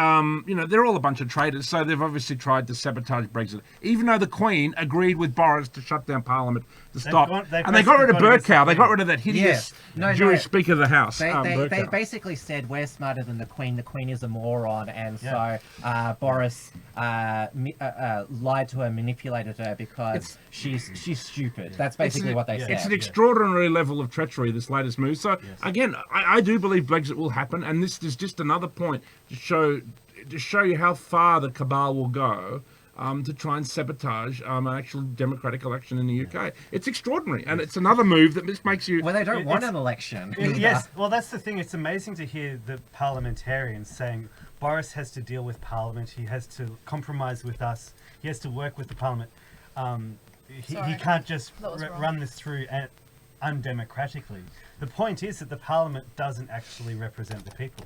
you know, they're all a bunch of traitors, so they've obviously tried to sabotage Brexit. Even though the Queen agreed with Boris to shut down Parliament to stop. they've And they got rid of basically gone against the Burkow. They got Queen. rid of that hideous No, Jewish Speaker of the House. They Burkow. basically said we're smarter than the Queen. The Queen is a moron, and Yeah. so Boris lied to her, manipulated her because she's stupid. That's basically what they said. It's an extraordinary level of treachery, this latest move. So, again, I do believe Brexit will happen, and this is just another point to show you how far the cabal will go to try and sabotage an actual democratic election in the UK. It's extraordinary, and it's another move that just makes you... Well, they don't want an election. Yes, well, that's the thing. It's amazing to hear the parliamentarians saying Boris has to deal with Parliament, he has to compromise with us, he has to work with the Parliament. He can't just run this through undemocratically. The point is that the Parliament doesn't actually represent the people.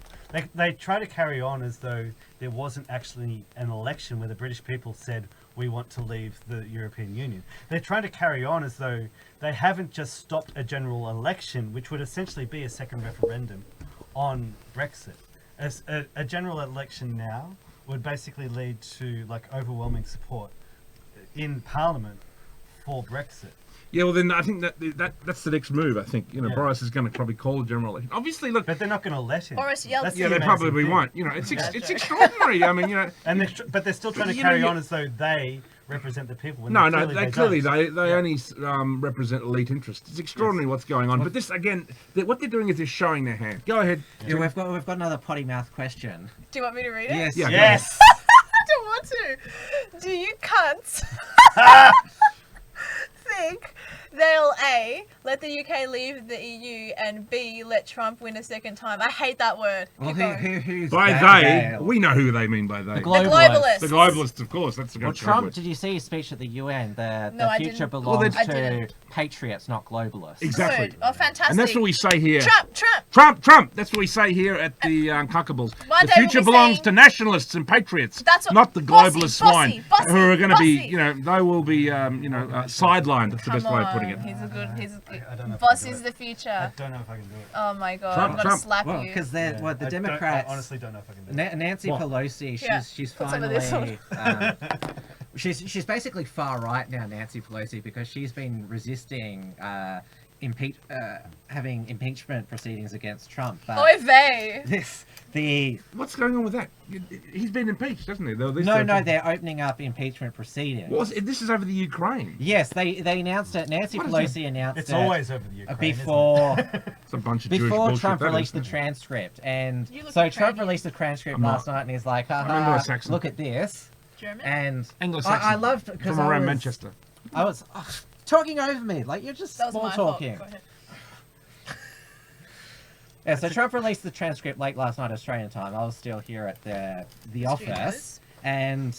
They try to carry on as though there wasn't actually an election where the British people said, we want to leave the European Union. They're trying to carry on as though they haven't just stopped a general election, which would essentially be a second referendum on Brexit. As a general election now would basically lead to like overwhelming support in Parliament for Brexit. Yeah, well, then I think that's the next move. I think Boris is going to probably call a general election. Obviously, look, but they're not going to let him. Boris Yeltsin. That's yeah, the they amazing probably thing. won't. You know, it's extraordinary. I mean, you know, and but they're still trying to you know, carry on as though they represent the people. When no, they clearly don't. they only represent elite interests. It's extraordinary what's going on. But this again, what they're doing is they're showing their hand. Go ahead. Yeah, we've got another potty mouth question. Do you want me to read it? Yes. Yeah, Yes. I don't want to. Do you cunts think they'll A, let the UK leave the EU, and B, let Trump win a second time? I hate that word. Well, Keep going. who's By they, we know who they mean by they. The The globalists. The globalists, of course. That's the Well, good Trump, word. did you see his speech at the UN? The No, I future didn't. belongs I to didn't. patriots, not globalists. Exactly. Good. Oh, fantastic. And that's what we say here. Trump. That's what we say here at the Uncuckables. One The day we'll future be belongs saying- to nationalists and patriots, That's what- not the globalist swine bossy, who are going to be, bossy. you know, they will be, sidelined. That's the best way of putting it. He's a good. I don't know if Boss I can do is it. the I future. don't know if I can do it. Oh my god, Trump, I'm gonna Trump. slap Well, you. because the I Democrats. honestly don't know if I can do it. Nancy What? Pelosi, Yeah, she's put some of this finally. She's basically far right now, Nancy Pelosi, because she's been resisting having impeachment proceedings against Trump. But Oy vey! What's going on with that? He's been impeached, hasn't he? No, they're opening up impeachment proceedings. This is over the Ukraine. Yes, they announced it. Nancy Pelosi announced it. It's always over the Ukraine. Before it's a bunch of Jewish before bullshit, Trump that released is. the transcript, and so Trump released the transcript last night, and he's like, "Haha, look at this." German? And Anglo-Saxon. I loved because from around Manchester. I was talking over me, like you're just That was small my fault. talking. Go ahead. Yeah, so Trump released the transcript late last night Australian time. I was still here at the office, and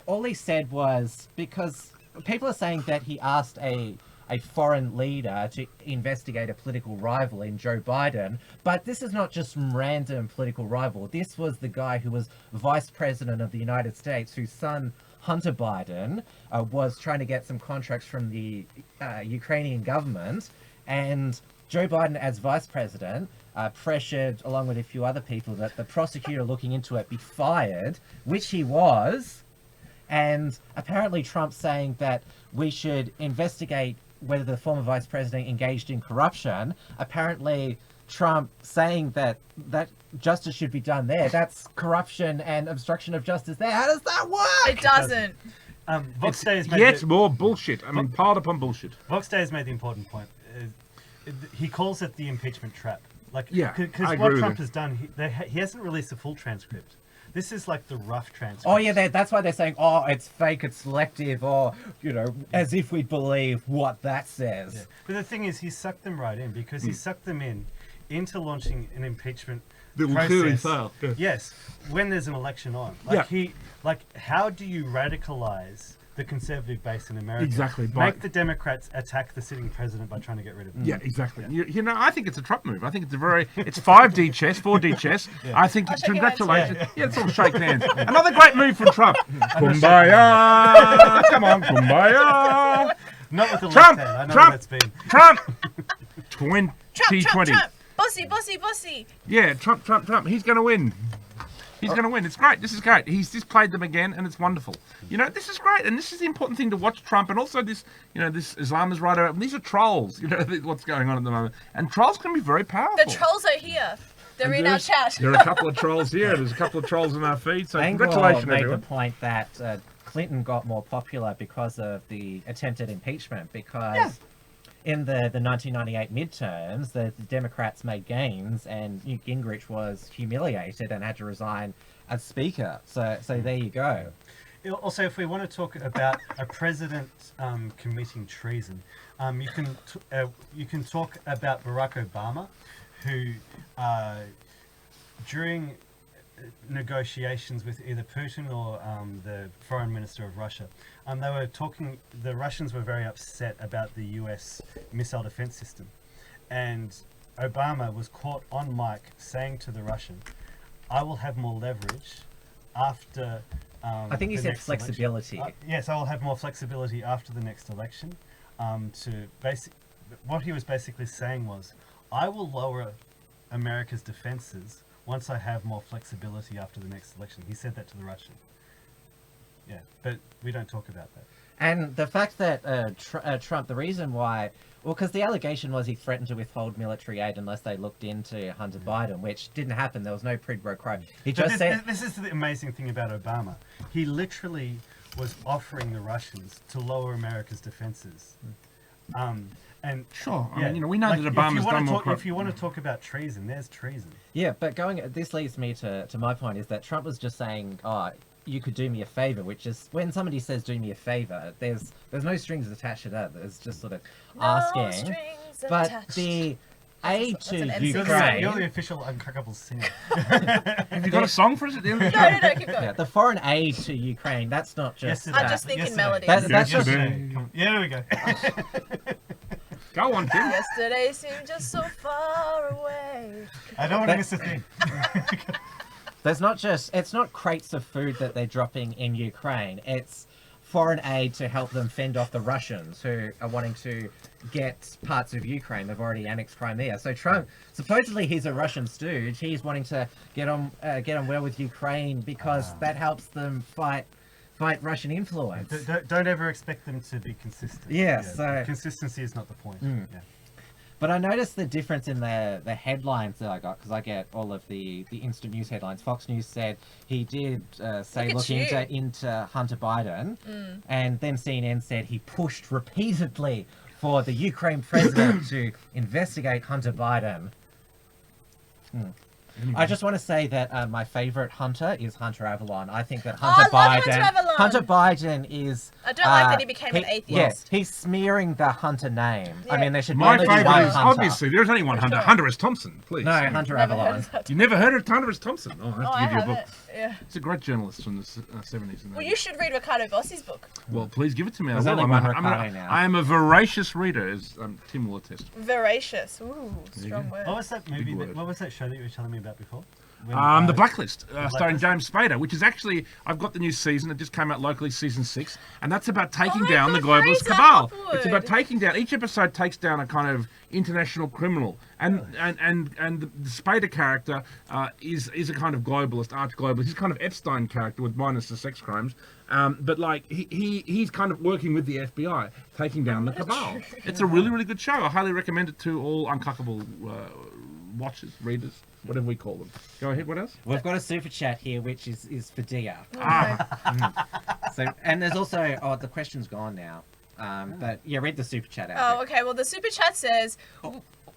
all he said was, because people are saying that he asked a foreign leader to investigate a political rival in Joe Biden, but this is not just some random political rival. This was the guy who was vice president of the United States, whose son Hunter Biden was trying to get some contracts from the Ukrainian government, and Joe Biden, as vice president, pressured, along with a few other people, that the prosecutor looking into it be fired, which he was. And apparently Trump's saying that we should investigate whether the former vice president engaged in corruption. Apparently Trump saying that justice should be done there. That's corruption and obstruction of justice there. How does that work? It doesn't. Vox Day has made Yet more bullshit. I mean, piled upon bullshit. Vox Day has made the important point. He calls it the impeachment trap. Like, Yeah, because I what agree Trump with has done, he hasn't released a full transcript. This is like the rough transcript. Oh yeah, that's why they're saying, oh, it's fake, it's selective, or, as if we believe what that says. Yeah. But the thing is, he sucked them right in, because he sucked them into launching an impeachment That will clearly fail. Yeah. Yes, when there's an election on. How do you radicalize the conservative base in America? Exactly. Make the Democrats attack the sitting president by trying to get rid of him. Yeah, exactly. Yeah. I think it's a Trump move. I think it's it's 5D chess, 4D chess. Yeah. I think, congratulations. Yeah, it's all shake hands. Another great move from Trump. Kumbaya! Come on, kumbaya! Not with the Trump! left hand. I know Trump! that's been. Trump! 2020. Trump! Bossy! Yeah, Trump. He's going to win. He's going to win. It's great. This is great. He's just played them again, and it's wonderful. This is great, and this is the important thing to watch Trump, and also this, this Islam is right around. These are trolls. What's going on at the moment, and trolls can be very powerful. The trolls are here. They're in our chat. There are a couple of trolls here. There's a couple of trolls in our feed. So congratulations, made everyone. the point that Clinton got more popular because of the attempted impeachment, because in the 1998 midterms, the Democrats made gains, and Newt Gingrich was humiliated and had to resign as Speaker. So there you go. Also, if we want to talk about a president committing treason, you can talk about Barack Obama, who during negotiations with either Putin or the foreign minister of Russia, they were talking. The Russians were very upset about the US missile defense system, and Obama was caught on mic saying to the Russian, "I will have more leverage after." I think he said flexibility. Yes, I will have more flexibility after the next election. What he was basically saying was, I will lower America's defenses once I have more flexibility after the next election. He said that to the Russian. Yeah, but we don't talk about that. And the fact that Trump, the reason why, because the allegation was he threatened to withhold military aid unless they looked into Hunter Biden, which didn't happen. There was no quid pro quo. He just said... This is the amazing thing about Obama. He literally was offering the Russians to lower America's defenses. And sure, I mean, we know that Obama's done more. If you want to talk about treason, there's treason. Yeah, but this leads me to my point, is that Trump was just saying, oh, you could do me a favor, which is, when somebody says do me a favor, there's no strings attached to that. There's just sort of asking. But the aid to Ukraine... You're the official Uncuckables singer. Have you got a song for us at the end of the show? No, keep going. Yeah, the foreign aid to Ukraine, that's not just... I'm just thinking melodies. That's just... Yeah, there we go. Go on, Tim. Yesterday seemed just so far away. I don't want to miss a thing. It's not crates of food that they're dropping in Ukraine. It's foreign aid to help them fend off the Russians who are wanting to get parts of Ukraine. They've already annexed Crimea. So Trump, supposedly he's a Russian stooge. He's wanting to get on well with Ukraine because that helps them fight fight Russian influence. Don't ever expect them to be consistent. Yeah, so consistency is not the point. Yeah. But I noticed the difference in the headlines that I got, because I get all of the instant news headlines. Fox News said he did say look into Hunter Biden, and then CNN said he pushed repeatedly for the Ukraine president to investigate Hunter Biden. I just want to say that my favorite Hunter is Hunter Avalon. I think that Hunter Biden is. I don't like that he became an atheist. Yes, he's smearing the Hunter name. Yeah. I mean, there should My only be one favourite is Hunter. obviously there's only one Hunter. Hunter S. Thompson, please. No, Hunter Avalon. You never heard of Hunter S. Thompson? Oh, I have to give you a book. Yeah. He's a great journalist from the 70s. And Well, you should read Ricardo Vossi's book. Well, please give it to me. There's only one Ricardo now. I am a voracious reader, as Tim will attest. Voracious. Ooh, strong word. What was that movie? What was that show that you were telling me about before? The Blacklist, starring James Spader, which is actually, I've got the new season. It just came out locally, season 6, and that's about taking down the globalist cabal. It's about taking down. Each episode takes down a kind of international criminal, and the Spader character is a kind of globalist, arch globalist. He's kind of Epstein character with minus the sex crimes, but like he's kind of working with the FBI, taking down the cabal. It's a really good show. I highly recommend it to all Uncuckable watchers, readers, whatever we call them. Go ahead, what else? We've got a super chat here, which is for Dia. So, and there's also, the question's gone now. But yeah, read the super chat out. Oh, okay. Well, the super chat says.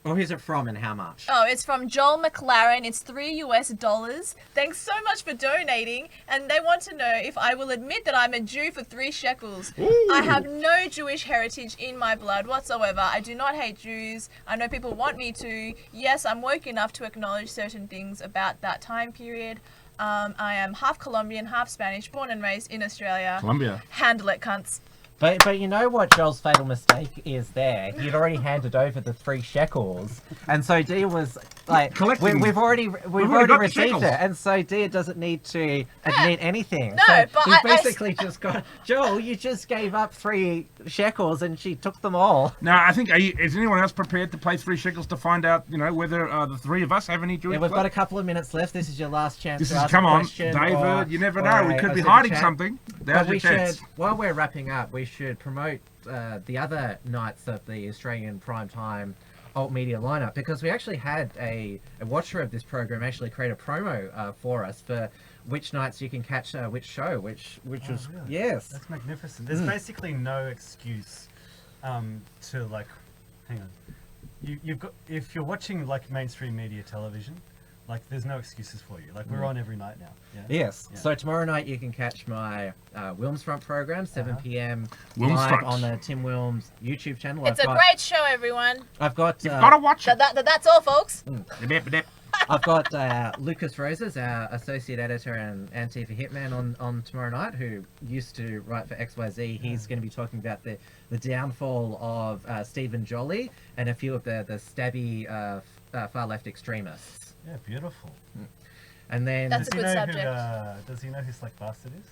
Or who's it from and how much? Oh, it's from Joel McLaren. It's $3. Thanks so much for donating. And they want to know if I will admit that I'm a Jew for 3 shekels. Ooh. I have no Jewish heritage in my blood whatsoever. I do not hate Jews. I know people want me to. Yes, I'm woke enough to acknowledge certain things about that time period. I am half Colombian, half Spanish, born and raised in Australia. Colombia. Handle it, cunts. But you know what Joel's fatal mistake is there? He'd already handed over the 3 shekels. And so Dia was like, we've already received it. And so Dia doesn't need to admit anything. No, so but he's basically just got, Joel, you just gave up 3 shekels and she took them all. Now, I think, is anyone else prepared to pay 3 shekels to find out, whether the 3 of us have any Jewish We've blood? got a couple of minutes left. This is your last chance to ask come a on, question. David, you never know. We could be hiding something. But we should, while we're wrapping up, we should promote the other nights of the Australian primetime alt media lineup, because we actually had a watcher of this program actually create a promo for us for which nights you can catch which show, which was really? Yes, that's magnificent. There's basically no excuse to like, hang on, you've got, if you're watching like mainstream media television, like there's no excuses for you. Like we're on every night now. Yeah? Yes. Yeah. So tomorrow night you can catch my Wilmsfront program, 7 p.m. Wilmsfront. live on the Tim Wilms YouTube channel. It's a great show, everyone. I've got. You've got to watch it. That's all, folks. I've got Lucas Roses, our associate editor and Antifa hitman, on tomorrow night, who used to write for XYZ. He's going to be talking about the downfall of Stephen Jolly and a few of the stabby far left extremists. Yeah, beautiful. And then that's a good subject. Does he know who Slack Bastard is?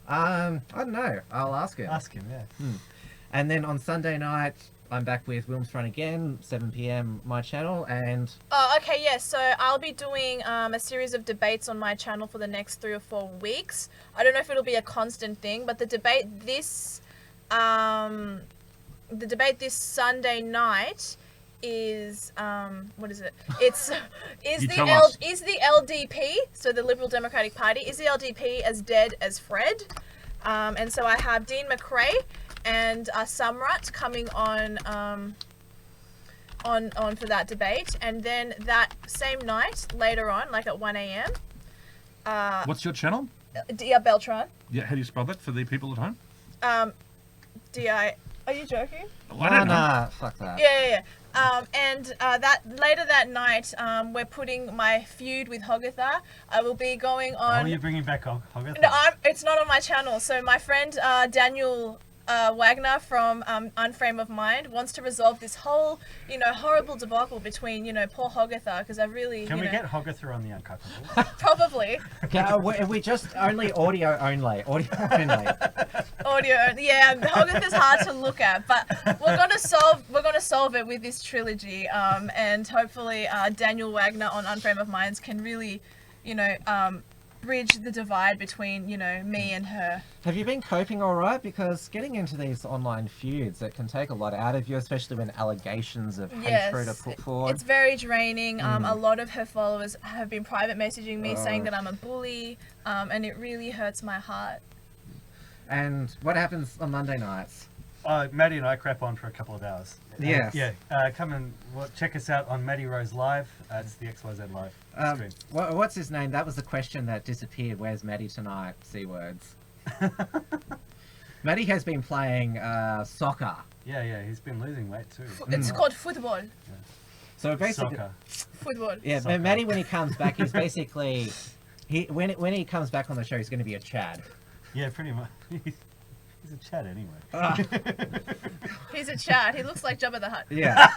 I don't know. I'll ask him. Ask him, yeah. And then on Sunday night, I'm back with Wilmsfront again, 7 p.m. my channel, and... Oh, okay, yes. So I'll be doing a series of debates on my channel for the next 3 or 4 weeks. I don't know if it'll be a constant thing, but the debate this Sunday night is what is it? It's is the LDP, so the Liberal Democratic Party, is the LDP as dead as Fred? And so I have Dean McRae and Samrat coming on for that debate, and then that same night later on, like at 1 a.m. What's your channel? Dia Beltran. Yeah, how do you spell that for the people at home? Di. Are you joking? Oh, I don't know. Nah, fuck that. Yeah. And that later that night, we're putting my feud with Hogatha. I will be going on. Oh, you're bringing back Hogatha? No, it's not on my channel. So my friend Daniel Wagner from Unframe of Mind wants to resolve this whole, horrible debacle between, poor Hogatha, because I really. Can we get Hogatha on the Uncuckables? Probably. We just only audio only. Audio only. Yeah, Hogatha's hard to look at, but we're gonna solve it with this trilogy, and hopefully Daniel Wagner on Unframe of Minds can really, bridge the divide between, you know, me and her. Have you been coping all right? Because getting into these online feuds, it can take a lot out of you, especially when allegations of hatred are put forward. It's very draining. A lot of her followers have been private messaging me saying that I'm a bully, and it really hurts my heart. And what happens on Monday nights? Maddie and I crap on for a couple of hours. Yes. Come and check us out on Maddie Rose Live. It's the XYZ Live stream. What's his name? That was the question that disappeared. Where's Maddie tonight? C words. Maddie has been playing soccer. Yeah, he's been losing weight too. It's called football. Yeah. So basically, Soccer. Football. Yeah, Soccer. Maddie, when he comes back, he's basically when he comes back on the show, he's going to be a Chad. Yeah, pretty much. He's a Chad anyway. He's a Chad. He looks like Jabba the Hutt. Yeah.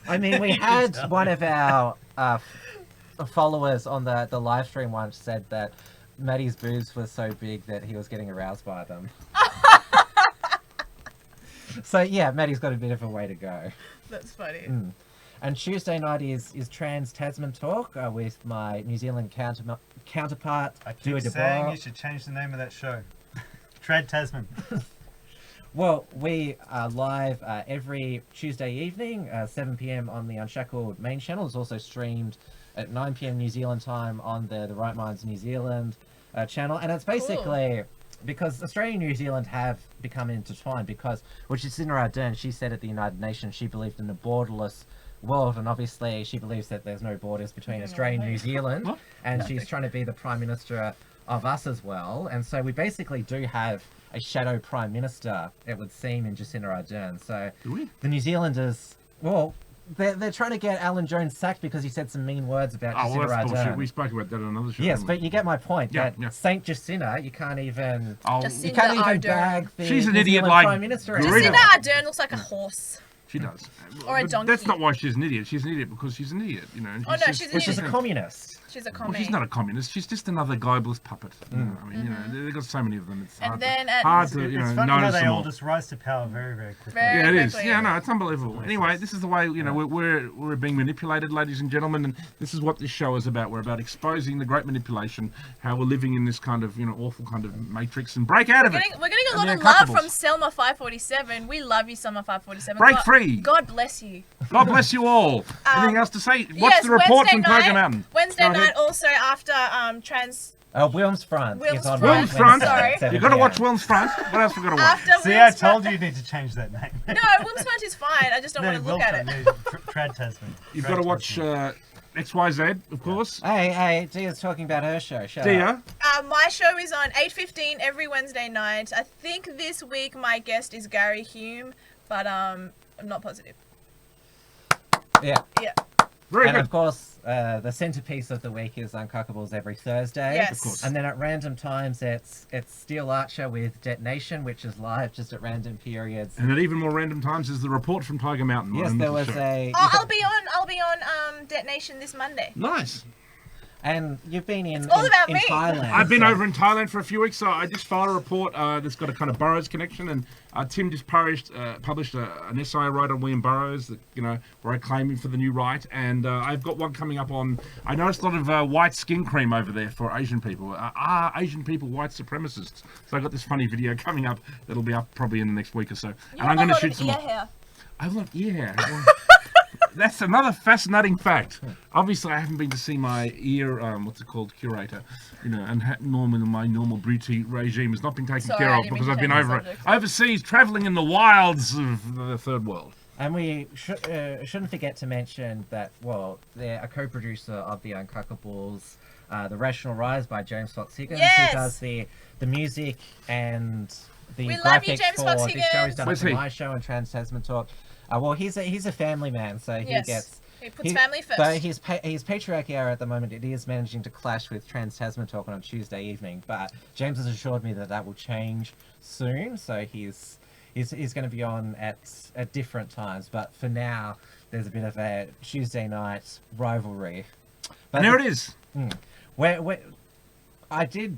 I mean, we had one of our followers on the live stream once said that Maddie's boobs were so big that he was getting aroused by them. So yeah, Maddie's got a bit of a way to go. That's funny. And Tuesday night is Trans Tasman Talk with my New Zealand counterpart, I keep Dia saying Beltran. you should change the name of that show. Trad Tasman. Well, we are live every Tuesday evening, 7 p.m. on the Unshackled main channel. It's also streamed at 9 p.m. New Zealand time on the Right Minds New Zealand channel. And it's basically because Australia and New Zealand have become intertwined because, which is Jacinda Ardern, she said at the United Nations she believed in a borderless world, and obviously she believes that there's no borders between Australia and New Zealand, and she's trying to be the Prime Minister of us as well. And so we basically do have a shadow Prime Minister, it would seem, in Jacinda Ardern. So the New Zealanders, well, they're trying to get Alan Jones sacked because he said some mean words about Jacinda that's Ardern. bullshit. We spoke about that on another show. Yes, but you get my point. Yeah, that Saint Jacinda, you can't even Jacinda bag the She's an New idiot Zealand like Prime Minister. Greta. Jacinda Ardern looks like a horse. She does. Or a But donkey. that's not why she's an idiot. She's an idiot because she's an idiot, you know. And Oh, no, she's an She's a communist. She's a Well, commie. she's not a communist. She's just another globalist puppet. You know, I mean, you know, they've got so many of them. It's And hard, then to, at- hard to, you know, It's funny how notice they them all all. just rise to power very, very quickly. Very Yeah, it is. quickly. Yeah, no, it's unbelievable. Anyway, this is the way, you know, we're being manipulated, ladies and gentlemen, and this is what this show is about. We're about exposing the great manipulation, how we're living in this kind of, you know, awful kind of matrix, and break out of it. We're getting a lot And of the love Uncuckables. from Selma 547. We love you, Selma 547. Break God, free. God bless you. God bless you all. Anything else to say? Watch Yes, the report Wednesday from Tiger night- Mountain. Wednesday Go ahead. night also after Trans... Wilms Front Wilms is on Front. Wednesday Wilms Front. at 7 You've got to watch p.m. Wilms Front. What else we got to watch? After See, Wilms I told Front- you you need to change that name. No, Wilms Front is fine. I just don't want to look at it. Trad Tasman. You've got to watch XYZ, of course. Hey, Dia's talking about her show. Shut up. Dia. My show is on 8:15 every Wednesday night. I think this week my guest is Gary Hume, but I'm not positive. Yeah. Yeah. Very And good. of course, the centerpiece of the week is Uncuckables every Thursday. Yes. Of course. And then at random times, it's Steel Archer with Detonation, which is live just at random periods. And at even more random times is the report from Tiger Mountain. Yes, on there the was show. a. Oh, I'll be on Detonation this Monday. Nice. And you've been in all about in me. Thailand. I've been so- over in Thailand for a few weeks, so I just filed a report that's got a kind of Burroughs connection, and Tim just published an essay I wrote on William Burroughs, that, you know, where I claim him for the new right, and I've got one coming up on. I noticed a lot of white skin cream over there for Asian people. Are Asian people white supremacists? So I've got this funny video coming up that'll be up probably in the next week or so, and I'm going to shoot some. ear hair. I have a lot of ear hair. That's another fascinating fact. Obviously, I haven't been to see my ear, curator, you know, and my normal beauty regime has not been taken Sorry, care I of didn't because mean I've to been change the over subject. overseas, traveling in the wilds of the third world. And we shouldn't forget to mention that, well, they're a co-producer of the Uncuckables, The Rational Rise by James Fox Higgins, Yes! who does the music and the We love you, graphics James for Fox this show. He's Higgins. done it Where's for he? my show and Trans Tasman Talk. Well, he's a family man, so Yes. He puts family first. Though his patriarchy hour at the moment, it is managing to clash with Trans Tasman Talk on Tuesday evening. But James has assured me that will change soon, so he's going to be on at different times. But for now, there's a bit of a Tuesday night rivalry. But And there it is. Where I did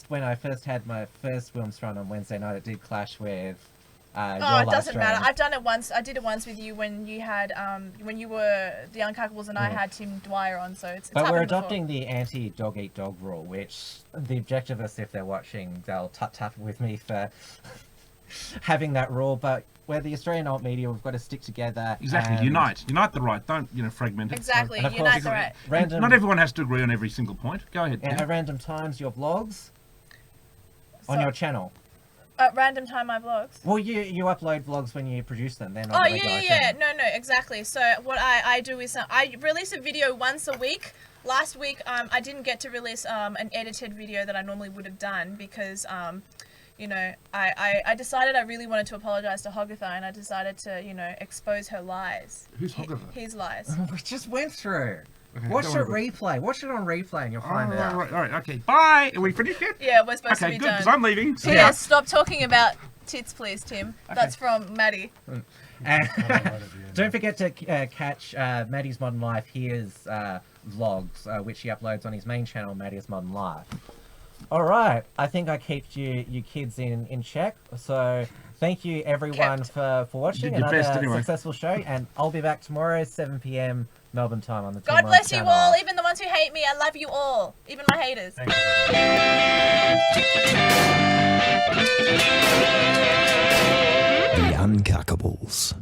when I first had my first Wilms run on Wednesday night, it did clash with your Oh, it live doesn't stream. matter. I've done it once. I did it once with you when you had when you were the Uncuckables and I had Tim Dwyer on. So it's But we're happened before. adopting the anti-dog eat dog rule, which the objectivists, if they're watching, they'll tap with me for having that rule. But we're the Australian alt media. We've got to stick together. Exactly. and- Unite the right. Don't fragment it. Exactly. And of Unite course- the right. Random, Not everyone has to agree on every single point. Go ahead. and Tim. at random times, your vlogs on So- your channel. At random time, my vlogs. Well, you upload vlogs when you produce them. They're not Oh the regular yeah. channel. No, exactly. So what I do is I release a video once a week. Last week I didn't get to release an edited video that I normally would have done because you know I decided I really wanted to apologize to Hogatha, and I decided to expose her lies. Who's Hogatha? His lies. We just went through. Okay, Watch don't it worry replay. Watch it on replay, and you'll All find out. right. Okay. Bye. Are we finished yet? Yeah, we're supposed to Okay, be good. done. Because I'm leaving. See Yes, ya. stop talking about tits, please, Tim. That's from Maddie. And don't forget to catch Maddie's Modern Life, his vlogs, which he uploads on his main channel, Maddie's Modern Life. All right, I think I kept you kids in check. So thank you everyone for watching Did your another best anyway. successful show, and I'll be back tomorrow 7 p.m. Melbourne time on the God Tim bless Wilms you channel. all, even the ones who hate me. I love you all, even my haters. Thank you. The Uncuckables.